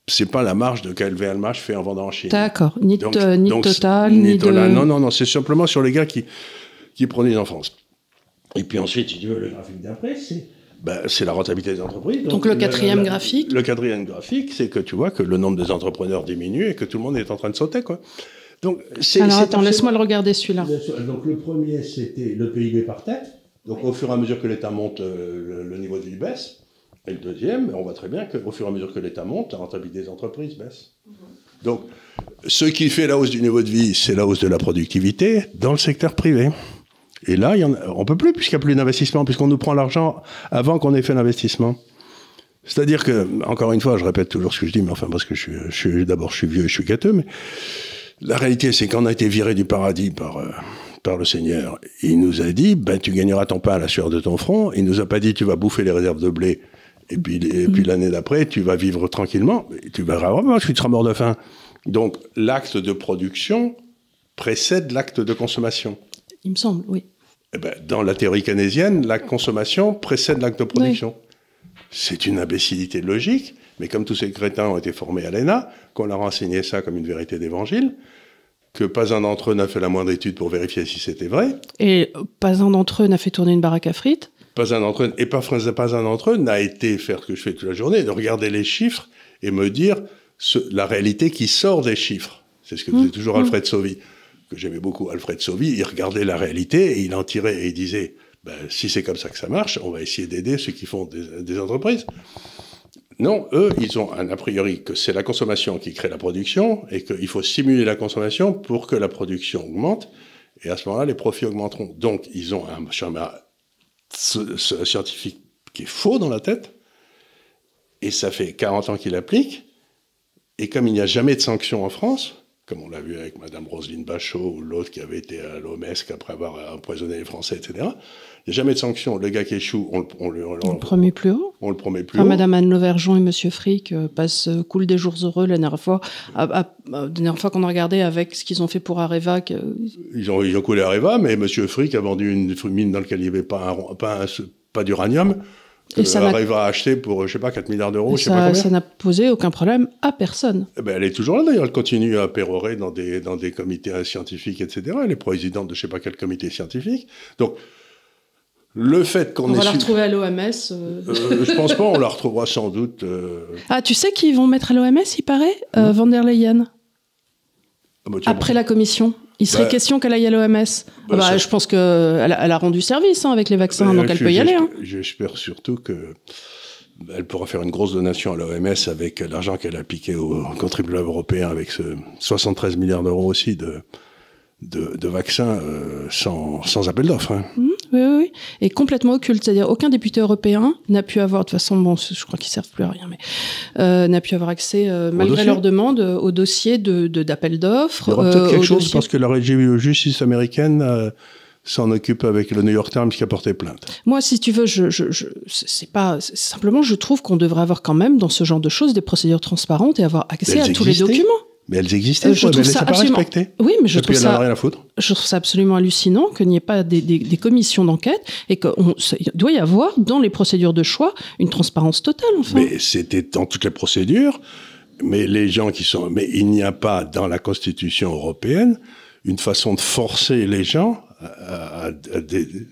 C'est pas la marge de LVMH fait en vendant en Chine. D'accord. Ni Total, ni de... Non, c'est simplement sur les gars qui produisent en France. Et puis ensuite, si tu veux, le graphique d'après, c'est la rentabilité des entreprises. Donc le quatrième graphique. Le quatrième graphique, c'est que tu vois que le nombre des entrepreneurs diminue et que tout le monde est en train de sauter, quoi. Donc, alors attends, laisse-moi le regarder celui-là. Donc le premier, c'était le PIB par tête. Donc au fur et à mesure que l'État monte, le niveau de vie baisse. Et le deuxième, on voit très bien qu'au fur et à mesure que l'État monte, la rentabilité des entreprises baisse. Donc, ce qui fait la hausse du niveau de vie, c'est la hausse de la productivité dans le secteur privé. Et là, on ne peut plus, puisqu'il n'y a plus d'investissement, puisqu'on nous prend l'argent avant qu'on ait fait l'investissement. C'est-à-dire que, encore une fois, je répète toujours ce que je dis, mais enfin, parce que d'abord, je suis vieux et je suis gâteux, mais la réalité, c'est qu'on a été viré du paradis par le Seigneur. Il nous a dit, tu gagneras ton pain à la sueur de ton front. Il nous a pas dit, tu vas bouffer les réserves de blé. Et puis l'année d'après, tu vas vivre tranquillement. Et tu verras vraiment que tu seras mort de faim. Donc, l'acte de production précède l'acte de consommation. Il me semble, oui. Dans la théorie keynésienne, la consommation précède l'acte de production. Oui. C'est une imbécilité logique, mais comme tous ces crétins ont été formés à l'ENA, qu'on leur a enseigné ça comme une vérité d'évangile, que pas un d'entre eux n'a fait la moindre étude pour vérifier si c'était vrai. Et pas un d'entre eux n'a fait tourner une baraque à frites. Pas un d'entre eux n'a été faire ce que je fais toute la journée, de regarder les chiffres et me dire la réalité qui sort des chiffres. C'est ce que faisait toujours Alfred Sauvy, que j'aimais beaucoup. Alfred Sauvy, il regardait la réalité et il en tirait et il disait si c'est comme ça que ça marche, on va essayer d'aider ceux qui font des entreprises. Non, eux, ils ont un a priori que c'est la consommation qui crée la production et qu'il faut stimuler la consommation pour que la production augmente. Et à ce moment-là, les profits augmenteront. Donc, ils ont un schéma scientifique qui est faux dans la tête. Et ça fait 40 ans qu'il applique. Et comme il n'y a jamais de sanctions en France, comme on l'a vu avec Madame Roselyne Bachot ou l'autre qui avait été à l'OMS après avoir empoisonné les Français, etc., il n'y a jamais de sanctions. Le gars qui échoue, on le promet plus haut. On le promet plus haut. Madame Anne Lauvergeon et Monsieur Frick coulent des jours heureux la dernière fois qu'on a regardé avec ce qu'ils ont fait pour Areva. Ils ont coulé Areva, mais Monsieur Frick a vendu une mine dans laquelle il n'y avait pas d'uranium. arrivera à acheter pour, je sais pas, 4 milliards d'euros, je sais pas combien. Ça n'a posé aucun problème à personne. Eh ben, elle est toujours là, d'ailleurs. Elle continue à pérorer dans des comités scientifiques, etc. Elle est présidente de je sais pas quel comité scientifique. Donc, le fait qu'on On va la retrouver à l'OMS. Je pense pas, on la retrouvera sans doute. Ah, tu sais qu'ils vont mettre à l'OMS, il paraît, Van der Leyen. Après la commission. Il serait question qu'elle aille à l'OMS. Je pense qu'elle a rendu service avec les vaccins, donc elle peut y aller. J'espère surtout qu'elle pourra faire une grosse donation à l'OMS avec l'argent qu'elle a piqué aux contribuables européens, avec ce 73 milliards d'euros aussi de vaccins sans appel d'offres. Hein. Oui. Et complètement occulte. C'est-à-dire aucun député européen n'a pu avoir, de toute façon, bon, je crois qu'ils servent plus à rien, mais n'a pu avoir accès, malgré leur demande, au dossier d'appel d'offres. Il y aura peut-être quelque chose, parce que la justice américaine s'en occupe avec le New York Times qui a porté plainte. Moi, si tu veux, simplement, je trouve qu'on devrait avoir quand même, dans ce genre de choses, des procédures transparentes et avoir accès à tous les documents. Mais elles existaient, mais elles ne sont pas respectées. Oui, mais je trouve ça... rien à foutre. Je trouve ça absolument hallucinant qu'il n'y ait pas des commissions d'enquête et qu'il doit y avoir, dans les procédures de choix, une transparence totale, enfin. Mais c'était dans toutes les procédures, mais mais il n'y a pas, dans la Constitution européenne, une façon de forcer les gens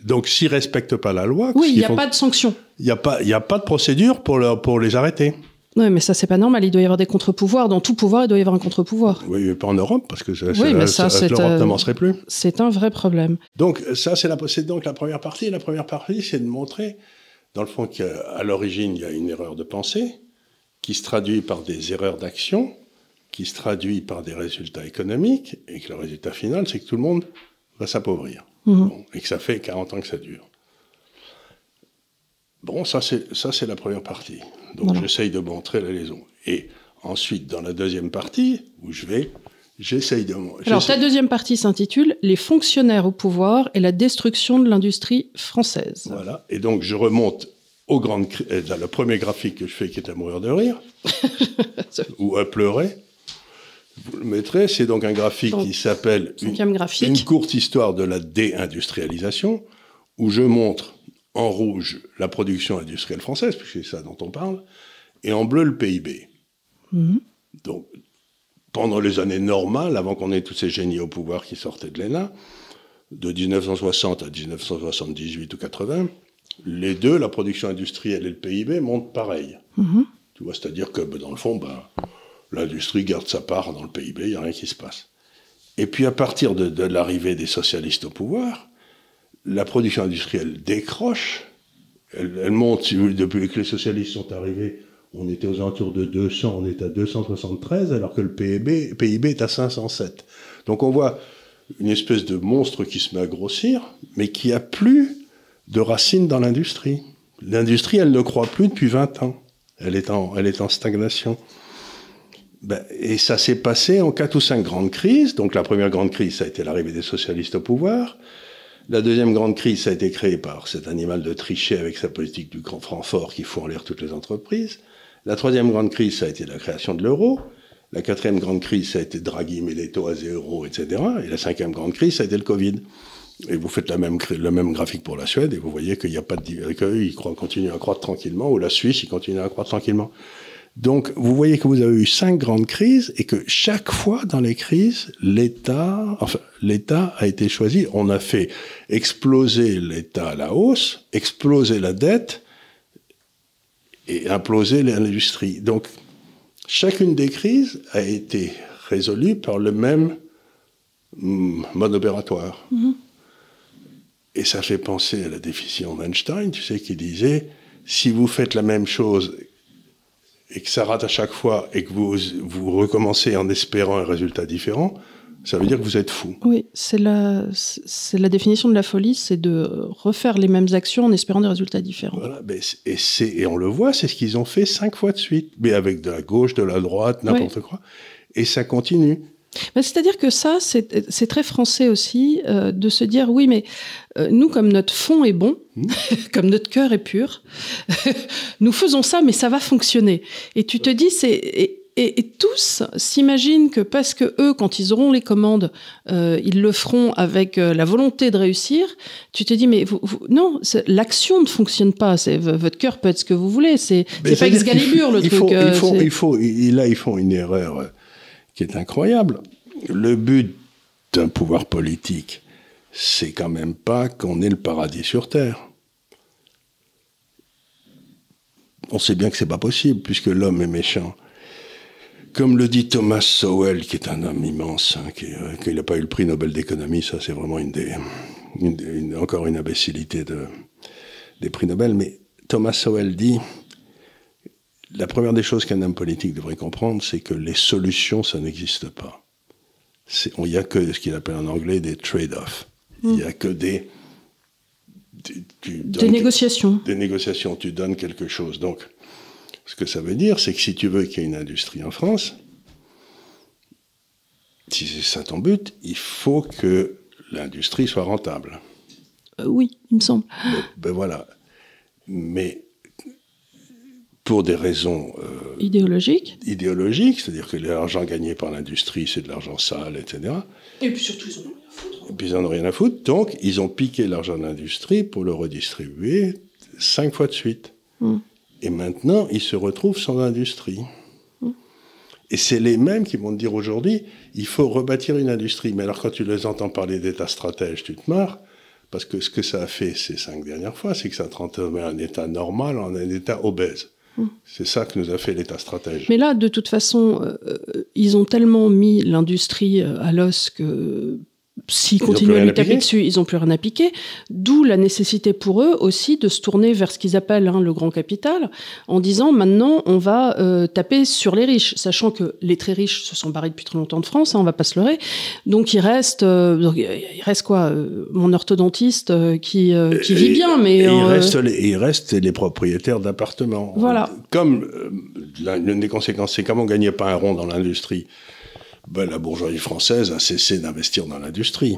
donc, s'ils ne respectent pas la loi... Oui, il n'y a pas de sanction. Il n'y a pas de procédure pour les arrêter. Oui, mais ça, c'est pas normal. Il doit y avoir des contre-pouvoirs. Dans tout pouvoir, il doit y avoir un contre-pouvoir. Oui, mais pas en Europe, parce que l'Europe n'avancerait plus. C'est un vrai problème. Donc, ça, c'est donc la première partie. La première partie, c'est de montrer, dans le fond, qu'à l'origine, il y a une erreur de pensée qui se traduit par des erreurs d'action, qui se traduit par des résultats économiques, et que le résultat final, c'est que tout le monde va s'appauvrir. Bon, et que ça fait 40 ans que ça dure. Bon, ça, c'est la première partie. Donc, j'essaye de montrer la liaison. Et ensuite, dans la deuxième partie, où j'essaye de... Alors, ta deuxième partie s'intitule « Les fonctionnaires au pouvoir et la destruction de l'industrie française ». Voilà. Et donc, je remonte le premier graphique que je fais, qui est à mourir de rire, ou à pleurer. Vous le mettrez. C'est donc un graphique qui s'appelle une courte histoire de la déindustrialisation, où je montre en rouge la production industrielle française, puisque c'est ça dont on parle, et en bleu le PIB. Donc, pendant les années normales, avant qu'on ait tous ces génies au pouvoir qui sortaient de l'ENA, de 1960 à 1978 ou 80, les deux, la production industrielle et le PIB, montent pareil. Tu vois, c'est-à-dire que, dans le fond, l'industrie garde sa part dans le PIB, il n'y a rien qui se passe. Et puis, à partir de l'arrivée des socialistes au pouvoir, la production industrielle décroche, elle monte, depuis que les socialistes sont arrivés, on était aux alentours de 200, on est à 273, alors que le PIB est à 507. Donc on voit une espèce de monstre qui se met à grossir, mais qui a plus de racines dans l'industrie. L'industrie, elle ne croît plus depuis 20 ans. Elle est en stagnation. Et ça s'est passé en 4 ou 5 grandes crises. Donc la première grande crise, ça a été l'arrivée des socialistes au pouvoir. La deuxième grande crise, ça a été créé par cet animal de Trichet avec sa politique du grand franc fort qui fout en l'air toutes les entreprises. La troisième grande crise, ça a été la création de l'euro. La quatrième grande crise, ça a été Draghi, met les taux à 0, etc. Et la cinquième grande crise, ça a été le Covid. Et vous faites le même graphique pour la Suède et vous voyez qu'il n'y a pas qu'eux, ils continuent à croître tranquillement, ou la Suisse, ils continuent à croître tranquillement. Donc, vous voyez que vous avez eu 5 grandes crises et que chaque fois dans les crises, l'État a été choisi. On a fait exploser l'État à la hausse, exploser la dette et imploser l'industrie. Donc, chacune des crises a été résolue par le même mode opératoire. Et ça fait penser à la définition d'Einstein, tu sais, qui disait, si vous faites la même chose et que ça rate à chaque fois, et que vous recommencez en espérant un résultat différent, ça veut dire que vous êtes fou. Oui, c'est la définition de la folie, c'est de refaire les mêmes actions en espérant des résultats différents. Voilà, et on le voit, c'est ce qu'ils ont fait 5 fois de suite, mais avec de la gauche, de la droite, n'importe quoi, et ça continue. C'est-à-dire que ça, c'est très français aussi, de se dire, oui, mais nous, comme notre fond est bon, comme notre cœur est pur, nous faisons ça, mais ça va fonctionner. Et tu te dis, Et tous s'imaginent que parce que eux, quand ils auront les commandes, ils le feront avec la volonté de réussir. Tu te dis, mais non, l'action ne fonctionne pas. Votre cœur peut être ce que vous voulez. C'est pas Excalibur, le truc. Là, ils font une erreur qui est incroyable. Le but d'un pouvoir politique, c'est quand même pas qu'on ait le paradis sur Terre. On sait bien que c'est pas possible, puisque l'homme est méchant. Comme le dit Thomas Sowell, qui est un homme immense, qui n'a pas eu le prix Nobel d'économie, ça c'est vraiment encore une imbécilité des prix Nobel, mais Thomas Sowell dit, la première des choses qu'un homme politique devrait comprendre, c'est que les solutions, ça n'existe pas. Il n'y a que ce qu'il appelle en anglais des trade-offs. Il n'y a que des négociations. Des négociations, tu donnes quelque chose. Donc, ce que ça veut dire, c'est que si tu veux qu'il y ait une industrie en France, si c'est ça ton but, il faut que l'industrie soit rentable. Oui, il me semble. Ben voilà. Mais pour des raisons idéologiques, c'est-à-dire que l'argent gagné par l'industrie, c'est de l'argent sale, etc. Et puis surtout, ils en ont rien à foutre. Et puis ils en ont rien à foutre. Donc, ils ont piqué l'argent de l'industrie pour le redistribuer 5 fois de suite. Et maintenant, ils se retrouvent sans industrie. Et c'est les mêmes qui vont te dire aujourd'hui, il faut rebâtir une industrie. Mais alors, quand tu les entends parler d'État stratège, tu te marres. Parce que ce que ça a fait ces 5 dernières fois, c'est que ça a transformé un État normal en un État obèse. C'est ça que nous a fait l'État stratège. Mais là, de toute façon, ils ont tellement mis l'industrie à l'os que s'ils continuent à lui taper dessus, ils n'ont plus rien à piquer. D'où la nécessité pour eux aussi de se tourner vers ce qu'ils appellent le grand capital, en disant maintenant on va taper sur les riches, sachant que les très riches se sont barrés depuis très longtemps de France, on ne va pas se leurrer. Donc il reste quoi, mon orthodontiste qui vit bien, mais il reste les propriétaires d'appartements. Voilà. Comme l'une des conséquences, c'est comme on gagnait pas un rond dans l'industrie. Ben, la bourgeoisie française a cessé d'investir dans l'industrie.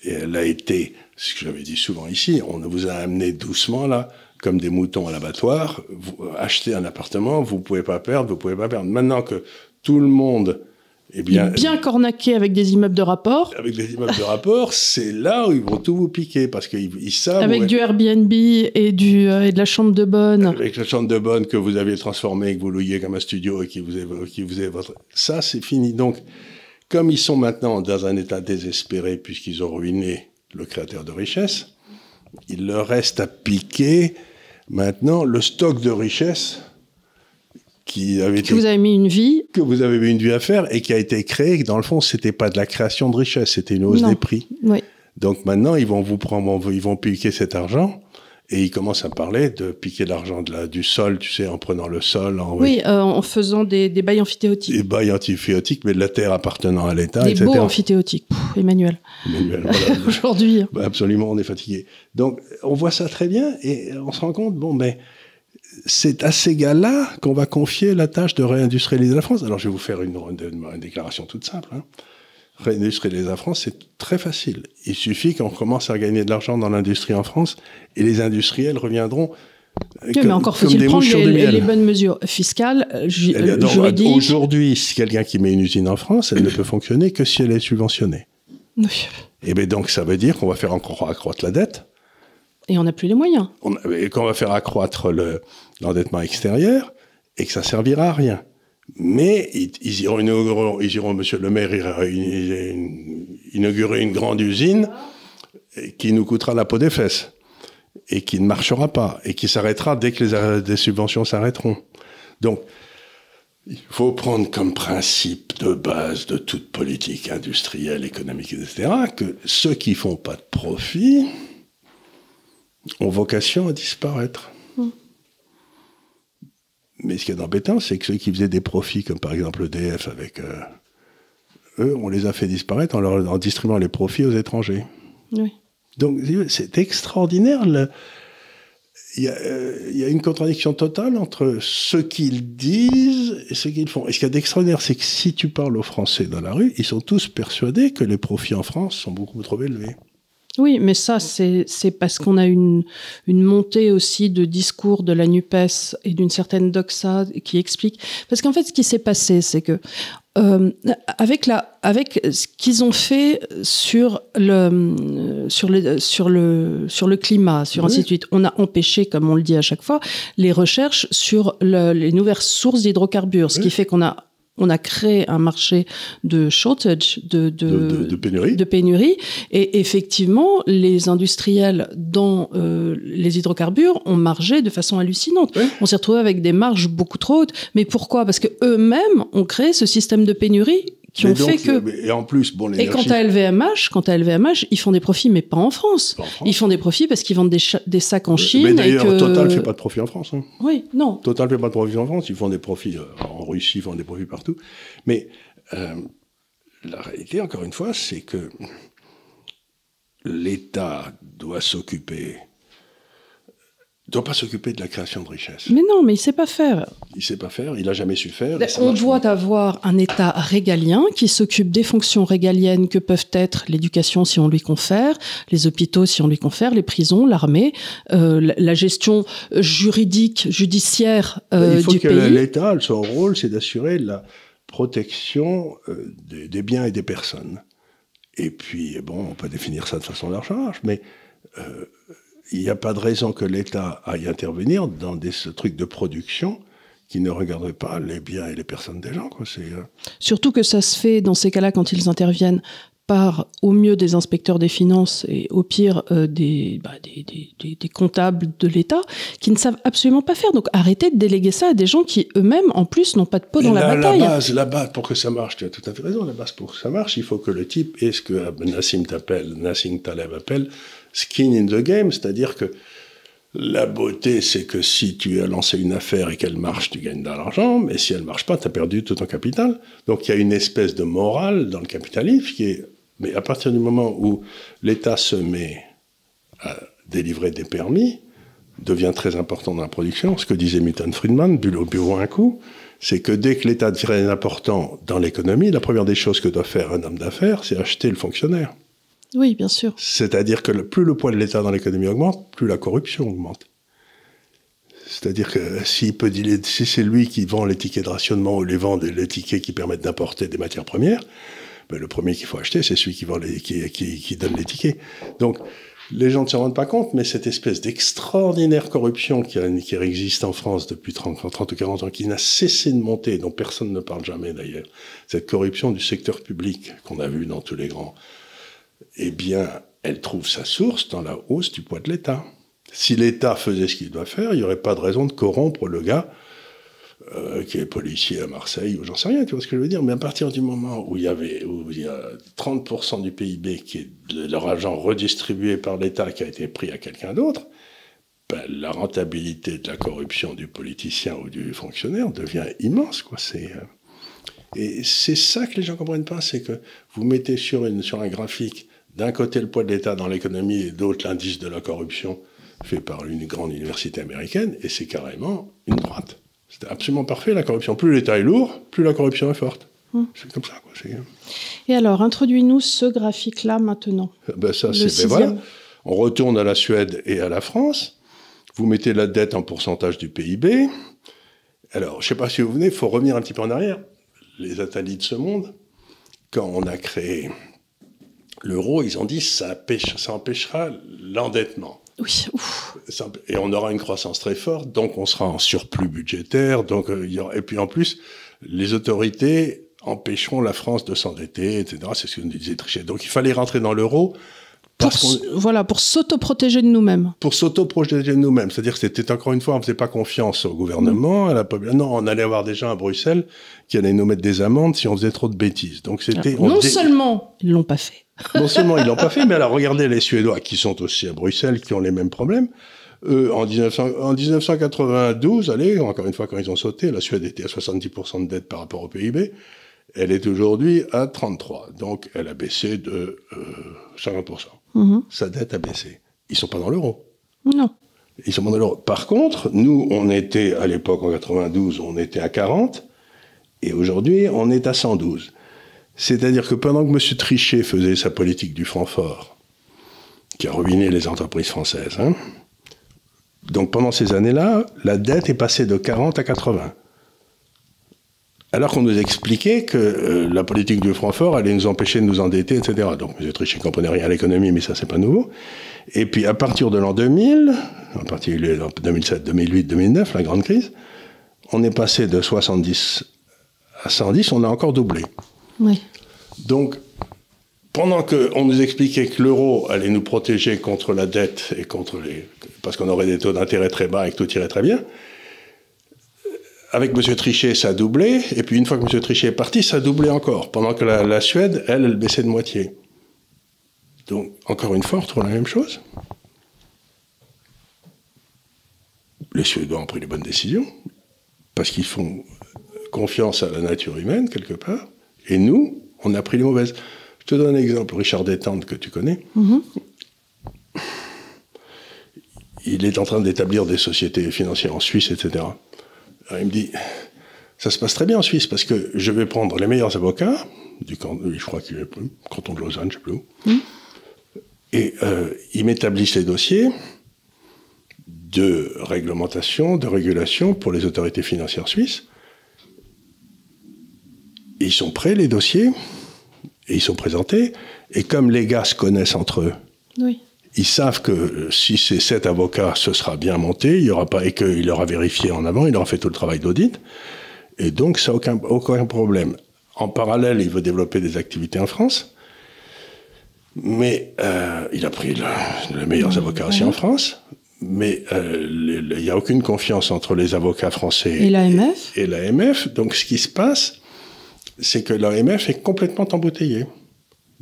Et elle a été, ce que j'avais dit souvent ici, on vous a amené doucement là, comme des moutons à l'abattoir, vous achetez un appartement, vous pouvez pas perdre. Maintenant que tout le monde est bien cornaqué avec des immeubles de rapport. Avec des immeubles de rapport, c'est là où ils vont tout vous piquer, parce qu'ils savent... Avec du Airbnb et de la chambre de bonne. Avec la chambre de bonne que vous aviez transformée, que vous louiez comme un studio et qui vous est votre... Ça, c'est fini. Donc, comme ils sont maintenant dans un état désespéré, puisqu'ils ont ruiné le créateur de richesse, il leur reste à piquer maintenant le stock de richesse que vous avez mis une vie. Que vous avez mis une vie à faire et qui a été créé. Dans le fond, c'était pas de la création de richesse, c'était une hausse des prix. Oui. Donc maintenant, ils vont piquer cet argent et ils commencent à parler de piquer l'argent du sol, tu sais, en prenant le sol. En faisant des bails amphithéotiques. Des bails amphithéotiques, mais de la terre appartenant à l'État, des etc. Des beaux amphithéotiques. Emmanuel, voilà. Aujourd'hui. Bah, absolument, on est fatigué. Donc, on voit ça très bien et on se rend compte, c'est à ces gars-là qu'on va confier la tâche de réindustrialiser la France. Alors, je vais vous faire une déclaration toute simple. Réindustrialiser la France, c'est très facile. Il suffit qu'on commence à gagner de l'argent dans l'industrie en France et les industriels reviendront mais encore faut-il prendre les bonnes mesures fiscales, juridiques. Aujourd'hui, si quelqu'un qui met une usine en France, elle ne peut fonctionner que si elle est subventionnée. Oui. Et bien donc, ça veut dire qu'on va faire encore accroître la dette. Et on n'a plus les moyens. Et qu'on va faire accroître l'endettement extérieur et que ça servira à rien. Mais ils iront, monsieur le maire ira inaugurer une grande usine qui nous coûtera la peau des fesses et qui ne marchera pas et qui s'arrêtera dès que les subventions s'arrêteront. Donc, il faut prendre comme principe de base de toute politique industrielle, économique, etc., que ceux qui font pas de profit ont vocation à disparaître. Mais ce qui est embêtant, c'est que ceux qui faisaient des profits, comme par exemple EDF avec eux, on les a fait disparaître en distribuant les profits aux étrangers. Oui. Donc c'est extraordinaire. Il y a une contradiction totale entre ce qu'ils disent et ce qu'ils font. Et ce qu'il y a d'extraordinaire, c'est que si tu parles aux Français dans la rue, ils sont tous persuadés que les profits en France sont beaucoup trop élevés. Oui, mais ça, c'est parce qu'on a une montée aussi de discours de la NUPES et d'une certaine doxa qui explique. Parce qu'en fait, ce qui s'est passé, c'est que avec ce qu'ils ont fait sur le climat, sur ainsi de suite, on a empêché, comme on le dit à chaque fois, les recherches sur les nouvelles sources d'hydrocarbures, ce qui fait qu'on a créé un marché de shortage, de pénurie. Et effectivement, les industriels dans les hydrocarbures ont margé de façon hallucinante. Oui. On s'est retrouvé avec des marges beaucoup trop hautes. Mais pourquoi ? Parce qu'eux-mêmes ont créé ce système de pénurie qui ont fait que... Et en plus, bon, et quant à LVMH, ils font des profits, mais pas en France. Ils font des profits parce qu'ils vendent des sacs en Chine. Mais d'ailleurs, Total ne fait pas de profit en France. Hein. Oui, non. Total ne fait pas de profit en France. Ils font des profits en Russie, ils font des profits partout. Mais la réalité, encore une fois, c'est que l'État doit pas s'occuper de la création de richesse. Mais non, mais il sait pas faire. Il sait pas faire, il a jamais su faire. On doit avoir un État régalien qui s'occupe des fonctions régaliennes que peuvent être l'éducation si on lui confère, les hôpitaux si on lui confère, les prisons, l'armée, la gestion judiciaire du pays. Il faut que l'État, son rôle, c'est d'assurer la protection des biens et des personnes. Et puis, bon, on peut définir ça de façon large, mais il n'y a pas de raison que l'État aille intervenir dans ce truc de production qui ne regarderait pas les biens et les personnes des gens, quoi. Surtout que ça se fait dans ces cas-là quand ils interviennent par au mieux des inspecteurs des finances et au pire des comptables de l'État qui ne savent absolument pas faire. Donc arrêtez de déléguer ça à des gens qui eux-mêmes en plus n'ont pas de peau dans la bataille. La base pour que ça marche, tu as tout à fait raison, la base pour que ça marche, il faut que le type ait ce que Nassim Taleb appelle skin in the game, c'est-à-dire que la beauté, c'est que si tu as lancé une affaire et qu'elle marche, tu gagnes de l'argent, mais si elle marche pas, tu as perdu tout ton capital. Donc il y a une espèce de morale dans le capitalisme qui est... Mais à partir du moment où l'État se met à délivrer des permis, devient très important dans la production. Ce que disait Milton Friedman, bureau un coup, c'est que dès que l'État devient important dans l'économie, la première des choses que doit faire un homme d'affaires, c'est acheter le fonctionnaire. Oui, bien sûr. C'est-à-dire que plus le poids de l'État dans l'économie augmente, plus la corruption augmente. C'est-à-dire que si c'est lui qui vend les tickets de rationnement ou les tickets qui permettent d'importer des matières premières, ben le premier qu'il faut acheter, c'est celui qui vend qui donne les tickets. Donc, les gens ne se rendent pas compte, mais cette espèce d'extraordinaire corruption qui existe en France depuis 30 ou 40 ans, qui n'a cessé de monter, dont personne ne parle jamais d'ailleurs, cette corruption du secteur public qu'on a vu dans tous les grands, eh bien, elle trouve sa source dans la hausse du poids de l'État. Si l'État faisait ce qu'il doit faire, il n'y aurait pas de raison de corrompre le gars qui est policier à Marseille, ou j'en sais rien, tu vois ce que je veux dire. Mais à partir du moment où il y a 30% du PIB qui est de leur argent redistribué par l'État qui a été pris à quelqu'un d'autre, ben, la rentabilité de la corruption du politicien ou du fonctionnaire devient immense, quoi. Et c'est ça que les gens ne comprennent pas, c'est que vous mettez sur un graphique d'un côté le poids de l'État dans l'économie et d'autre l'indice de la corruption fait par une grande université américaine, et c'est carrément une droite. C'est absolument parfait, la corruption. Plus l'État est lourd, plus la corruption est forte. C'est comme ça, quoi. Et alors, introduis-nous ce graphique-là maintenant. Ben ça, voilà. On retourne à la Suède et à la France. Vous mettez la dette en pourcentage du PIB. Alors, je ne sais pas si vous venez, il faut revenir un petit peu en arrière. Les Attali de ce monde, quand on a créé l'euro, ils ont dit ça empêchera l'endettement. Oui. Ouf. Et on aura une croissance très forte, donc on sera en surplus budgétaire. Et puis en plus, les autorités empêcheront la France de s'endetter, etc. C'est ce que nous disait Trichet. Donc il fallait rentrer dans l'euro. Pour s'auto-protéger de nous-mêmes. Pour s'auto-protéger de nous-mêmes. C'est-à-dire que c'était, encore une fois, on ne faisait pas confiance au gouvernement, à la population. Non, on allait avoir des gens à Bruxelles qui allaient nous mettre des amendes si on faisait trop de bêtises. Donc c'était... Seulement, ils ne l'ont pas fait. Non seulement ils l'ont pas fait, mais alors regardez les Suédois qui sont aussi à Bruxelles, qui ont les mêmes problèmes. En 1992, allez, encore une fois, quand ils ont sauté, la Suède était à 70% de dette par rapport au PIB. Elle est aujourd'hui à 33%. Donc, elle a baissé de 50%. Sa dette a baissé. Ils sont pas dans l'euro. Non. Ils sont pas dans l'euro. Par contre, nous, on était, à l'époque, en 92, on était à 40. Et aujourd'hui, on est à 112. C'est-à-dire que pendant que M. Trichet faisait sa politique du franc fort, qui a ruiné les entreprises françaises. Hein. Donc pendant ces années-là, la dette est passée de 40 à 80. Alors qu'on nous expliquait que la politique du franc fort allait nous empêcher de nous endetter, etc. Donc M. Trichet ne comprenait rien à l'économie, mais ça, c'est pas nouveau. Et puis à partir de l'an 2000, en particulier en 2007, 2008, 2009, la grande crise, on est passé de 70 à 110, on a encore doublé. Oui. Donc, pendant qu'on nous expliquait que l'euro allait nous protéger contre la dette et parce qu'on aurait des taux d'intérêt très bas et que tout irait très bien, avec M. Trichet, ça a doublé, et puis une fois que M. Trichet est parti, ça a doublé encore, pendant que la Suède, elle baissait de moitié. Donc, encore une fois, on retrouve la même chose. Les Suédois ont pris les bonnes décisions, parce qu'ils font confiance à la nature humaine, quelque part, et nous, on a pris les mauvaises. Je te donne un exemple, Richard Détente, que tu connais. Mm-hmm. Il est en train d'établir des sociétés financières en Suisse, etc. Alors, il me dit, ça se passe très bien en Suisse, parce que je vais prendre les meilleurs avocats, je crois qu'il est canton de Lausanne, je ne sais plus où, et ils m'établissent les dossiers de réglementation, de régulation pour les autorités financières suisses. Et ils sont prêts, les dossiers, et ils sont présentés, et comme les gars se connaissent entre eux, oui. Ils savent que si c'est 7 avocats, ce sera bien monté, il y aura pas, et qu'il leur a vérifié en avant, il leur a fait tout le travail d'audit, et donc ça n'a aucun problème. En parallèle, il veut développer des activités en France, mais il a pris les meilleurs avocats aussi en France, mais il n'y a aucune confiance entre les avocats français et l'AMF. Et l'AMF. Donc ce qui se passe, c'est que l'AMF est complètement embouteillée.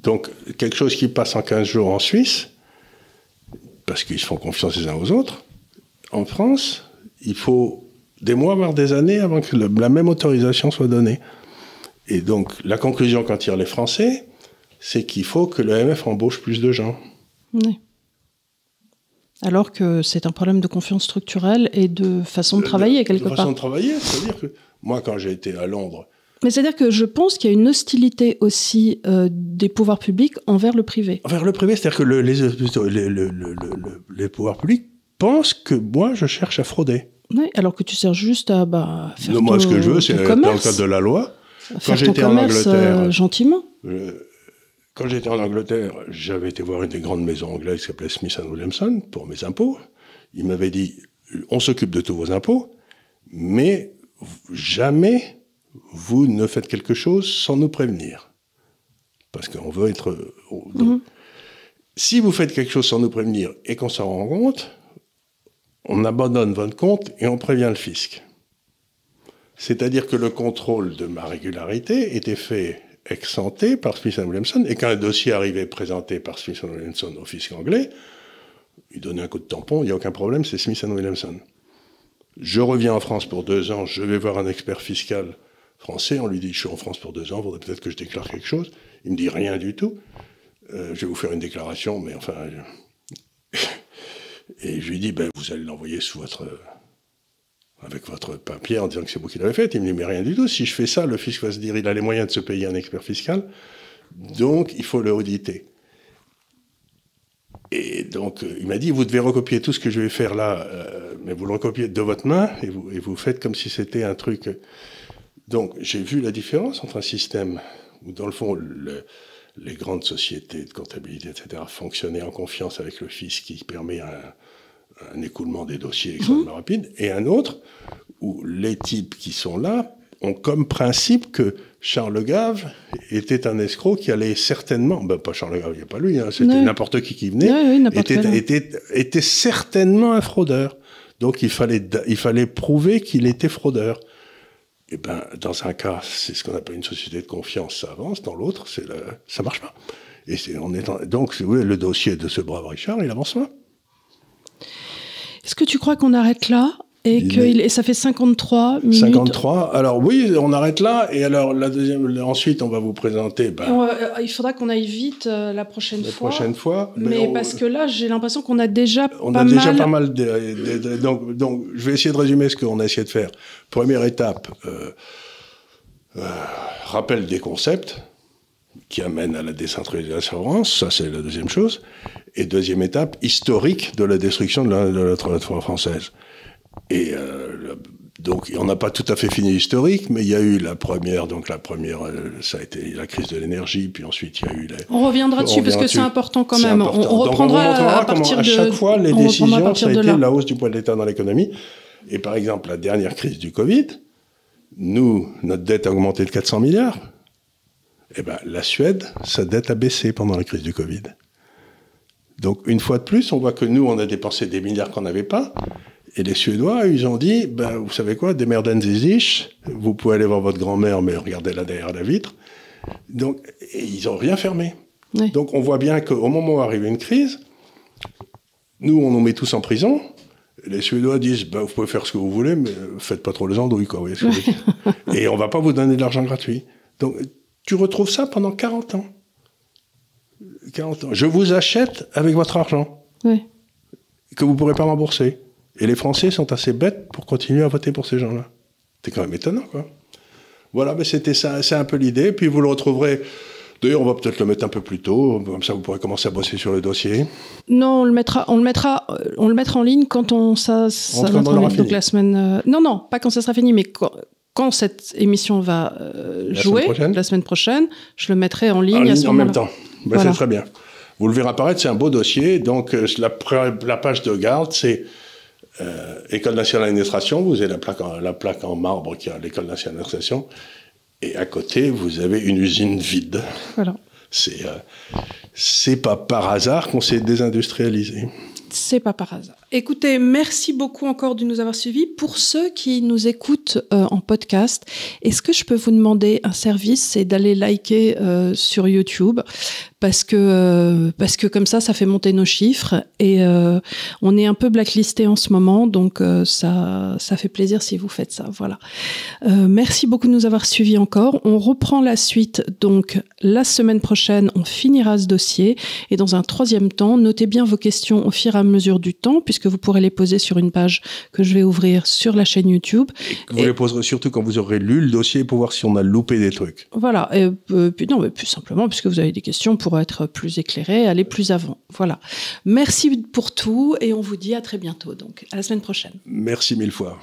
Donc quelque chose qui passe en 15 jours en Suisse, parce qu'ils se font confiance les uns aux autres, en France, il faut des mois, voire des années avant que la même autorisation soit donnée. Et donc la conclusion qu'en tirent les Français, c'est qu'il faut que l'AMF embauche plus de gens. Oui. Alors que c'est un problème de confiance structurelle et de façon de travailler, quelque part. De façon de travailler, c'est-à-dire que moi, quand j'ai été à Londres... Mais c'est-à-dire que je pense qu'il y a une hostilité aussi des pouvoirs publics envers le privé. Envers le privé, c'est-à-dire que les pouvoirs publics pensent que moi, je cherche à frauder. Oui, alors que tu sers juste à faire ton moi, ce que je veux, c'est dans le cadre de la loi. Faire ton commerce gentiment. Quand j'étais en Angleterre, j'avais été voir une des grandes maisons anglaises qui s'appelait Smith & Williamson pour mes impôts. Il m'avait dit, on s'occupe de tous vos impôts, mais jamais vous ne faites quelque chose sans nous prévenir. Parce qu'on veut être... Donc, si vous faites quelque chose sans nous prévenir et qu'on s'en rend compte, on abandonne votre compte et on prévient le fisc. C'est-à-dire que le contrôle de ma régularité était fait ex ante par Smith & Williamson, et quand un dossier arrivait présenté par Smith & Williamson au fisc anglais, il donnait un coup de tampon, il n'y a aucun problème, c'est Smith & Williamson. Je reviens en France pour 2 ans, je vais voir un expert fiscal français, on lui dit, je suis en France pour 2 ans, il faudrait peut-être que je déclare quelque chose. Il me dit rien du tout. Je vais vous faire une déclaration, mais enfin... Et je lui dis, vous allez l'envoyer avec votre papier en disant que c'est vous qui l'avez fait. Il me dit, mais rien du tout. Si je fais ça, le fisc va se dire, il a les moyens de se payer un expert fiscal, donc il faut le auditer. Et donc, il m'a dit, vous devez recopier tout ce que je vais faire là, mais vous le recopiez de votre main, et vous faites comme si c'était un truc... Donc, j'ai vu la différence entre un système où, dans le fond, les grandes sociétés de comptabilité, etc., fonctionnaient en confiance avec le fisc qui permet un écoulement des dossiers extrêmement rapide, et un autre où les types qui sont là ont comme principe que Charles Gave était un escroc qui allait certainement, pas Charles Gave, il n'y a pas lui, hein, c'était n'importe qui venait, était certainement un fraudeur. Donc il fallait prouver qu'il était fraudeur. Et dans un cas, c'est ce qu'on appelle une société de confiance, ça avance, dans l'autre, ça marche pas. Et donc, si vous voulez, le dossier de ce brave Richard, il avance pas. Est-ce que tu crois qu'on arrête là et ça fait 53 minutes? 53. Alors oui, on arrête là. Et alors ensuite, on va vous présenter. Il faudra qu'on aille vite la prochaine fois. Mais parce que là, j'ai l'impression qu'on a déjà pas mal. Donc, je vais essayer de résumer ce qu'on a essayé de faire. Première étape, rappel des concepts qui amènent à la décentralisation. Ça, c'est la deuxième chose. Et deuxième étape, historique de la destruction de la forêt française. Et donc, on n'a pas tout à fait fini l'historique, mais il y a eu la première, ça a été la crise de l'énergie, puis ensuite il y a eu On reviendra dessus parce que c'est important quand même. On reprendra à partir à chaque fois, les décisions, ça a été là. la hausse du poids de l'État dans l'économie. Et par exemple, la dernière crise du Covid, nous, notre dette a augmenté de 400 milliards. Eh ben, la Suède, sa dette a baissé pendant la crise du Covid. Donc, une fois de plus, on voit que nous, on a dépensé des milliards qu'on n'avait pas. Et les Suédois, ils ont dit, ben, vous savez quoi, demerden Sie sich, vous pouvez aller voir votre grand-mère, mais regardez-la derrière la vitre. Donc, et ils n'ont rien fermé. Oui. Donc, on voit bien qu'au moment où arrive une crise, nous, on nous met tous en prison. Les Suédois disent, ben, vous pouvez faire ce que vous voulez, mais faites pas trop les andouilles, quoi. Vous voyez ce que je veux dire. Et on va pas vous donner de l'argent gratuit. Donc, tu retrouves ça pendant 40 ans. 40 ans. Je vous achète avec votre argent. Oui. Que vous ne pourrez pas rembourser. Et les Français sont assez bêtes pour continuer à voter pour ces gens-là. C'est quand même étonnant, quoi. Voilà, mais c'était ça, c'est un peu l'idée. Puis vous le retrouverez. D'ailleurs, on va peut-être le mettre un peu plus tôt, comme ça vous pourrez commencer à bosser sur le dossier. Non, on le mettra en ligne quand ça donc la semaine. Non, pas quand ça sera fini, mais quand cette émission va jouer la semaine prochaine, je le mettrai en ligne en même temps. Ben, voilà. C'est très bien. Vous le verrez apparaître, c'est un beau dossier. Donc la page de garde, c'est École nationale d'administration. Vous avez la plaque en marbre qui a l'École nationale d'administration. Et à côté, vous avez une usine vide. Voilà. C'est pas par hasard qu'on s'est désindustrialisé. C'est pas par hasard. Écoutez, merci beaucoup encore de nous avoir suivis. Pour ceux qui nous écoutent en podcast, est-ce que je peux vous demander un service, c'est d'aller liker sur YouTube parce que comme ça fait monter nos chiffres et on est un peu blacklisté en ce moment, donc ça fait plaisir si vous faites ça. Voilà. Merci beaucoup de nous avoir suivis encore. On reprend la suite donc la semaine prochaine. On finira ce dossier et dans un troisième temps, notez bien vos questions au fur et à mesure du temps puisque vous pourrez les poser sur une page que je vais ouvrir sur la chaîne YouTube. Et vous les poserez surtout quand vous aurez lu le dossier pour voir si on a loupé des trucs. Voilà. Non, mais plus simplement puisque vous avez des questions pour être plus éclairé, aller plus avant. Voilà. Merci pour tout et on vous dit à très bientôt. Donc, à la semaine prochaine. Merci 1000 fois.